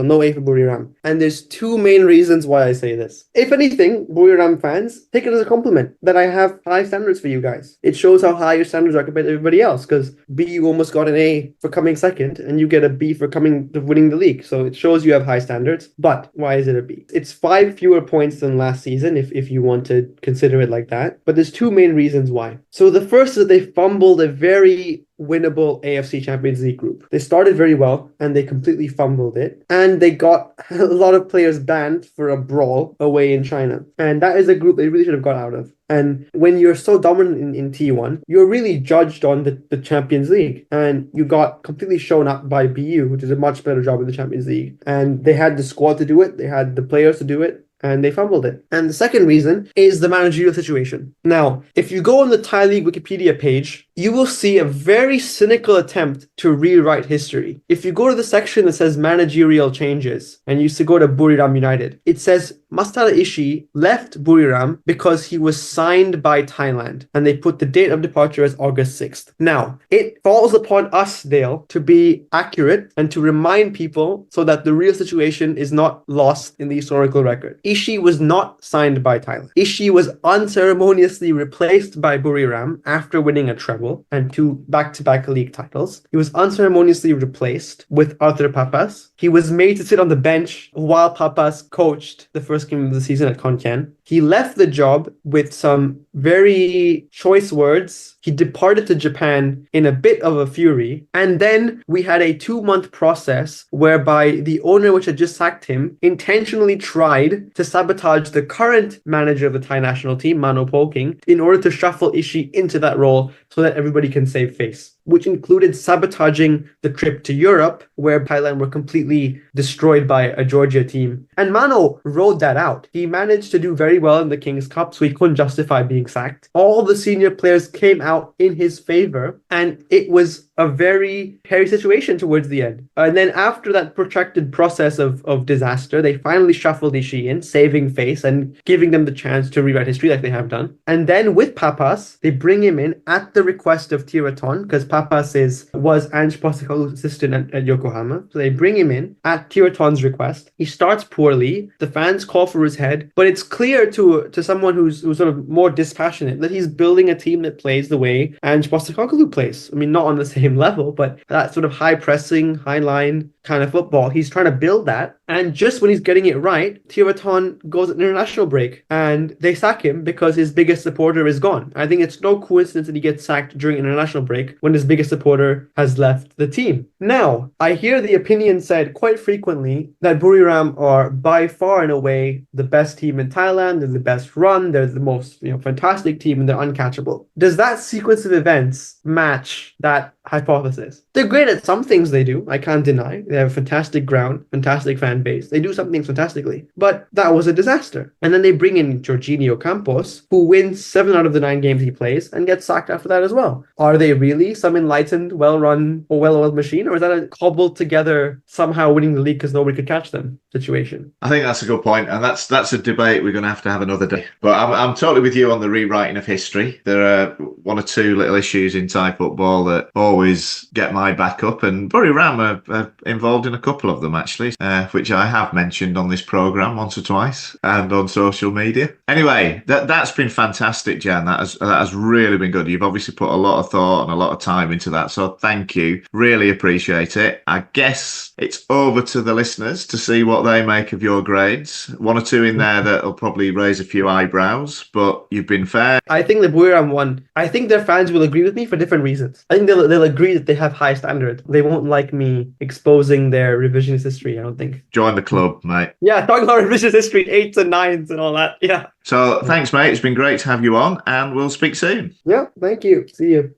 no A for Buriram. And there's 2 main reasons why I say this. If anything, Buriram fans, take it as a compliment that I have high standards for you guys. It shows how high your standards are compared to everybody else, because BU almost got an A for coming second, and you get a B for winning the league. So it shows you have high standards. But why is it a B? It's 5 fewer points than last season, if you want to consider it like that. But there's 2 main reasons why. So the first is that they fumbled a very winnable AFC Champions League group. They started very well and they completely fumbled it, and they got a lot of players banned for a brawl away in China, and that is a group they really should have got out of. And when you're so dominant in T1, you're really judged on the Champions League, and you got completely shown up by BU, who did a much better job in the Champions League, and they had the squad to do it, they had the players to do it, and they fumbled it. And the second reason is the managerial situation. Now, if you go on the Thai League Wikipedia page, you will see a very cynical attempt to rewrite history. If you go to the section that says managerial changes, and you used to go to Buriram United, it says Mastala Ishi left Buriram because he was signed by Thailand, and they put the date of departure as August 6th. Now, it falls upon us, Dale, to be accurate and to remind people so that the real situation is not lost in the historical record. Ishi was not signed by Thailand. Ishi was unceremoniously replaced by Buriram after winning a treble. title and 2 back-to-back league titles. He was unceremoniously replaced with Arthur Papas. He was made to sit on the bench while Papas coached the first game of the season at Khon Kaen. He left the job with some very choice words. He departed to Japan in a bit of a fury. And then we had a 2-month process whereby the owner, which had just sacked him, intentionally tried to sabotage the current manager of the Thai national team, Mano Polking, in order to shuffle Ishii into that role so that everybody can save face, which included sabotaging the trip to Europe, where Thailand were completely destroyed by a Georgia team. And Mano rode that out. He managed to do very well in the King's Cup, so he couldn't justify being sacked. All the senior players came out in his favor, and it was a very hairy situation towards the end. And then after that protracted process of disaster, they finally shuffled Ishii in, saving face and giving them the chance to rewrite history like they have done. And then with Papas, they bring him in at the request of Tiraton, because Papas was Ange Postecoglou's assistant at Yokohama. So they bring him in at Tiraton's request. He starts poorly. The fans call for his head, but it's clear to someone who's sort of more dispassionate that he's building a team that plays the way Ange Postecoglou plays. I mean, not on the same level, but that sort of high pressing, high line kind of football. He's trying to build that. And just when he's getting it right, Tiraton goes at an international break and they sack him because his biggest supporter is gone. I think it's no coincidence that he gets sacked during an international break when his biggest supporter has left the team. Now, I hear the opinion said quite frequently that Buriram are by far and away the best team in Thailand. They're the best run. They're the most fantastic team and they're uncatchable. Does that sequence of events match that hypothesis? They're great at some things they do, I can't deny. They have a fantastic ground, fantastic fan base. They do some things fantastically. But that was a disaster. And then they bring in Jorginho Campos, who wins 7 out of the 9 games he plays and gets sacked after that as well. Are they really some enlightened, well-run, or well-oiled machine? Or is that a cobbled together, somehow winning the league because nobody could catch them situation? I think that's a good point, and that's a debate we're going to have another day. But I'm totally with you on the rewriting of history. There are 1 or 2 little issues in Thai football that always get my back up, and Buriram are involved in a couple of them actually, which I have mentioned on this programme once or twice and on social media. Anyway, that's been fantastic, Gian. That has really been good. You've obviously put a lot of thought and a lot of time into that, so thank you. Really appreciate it. I guess it's over to the listeners to see what they make of your grades. 1 or 2 in there that'll probably raise a few eyebrows, but you've been fair. I think the Buriram one, I think their fans will agree with me for different reasons. I think they'll agree that they have high standard. They won't like me exposing their revisionist history, I don't think. Join the club, mate. Yeah, talking about revisionist history, 8s and 9s and all that. Yeah. So thanks, mate. It's been great to have you on, and we'll speak soon. Yeah, thank you. See you.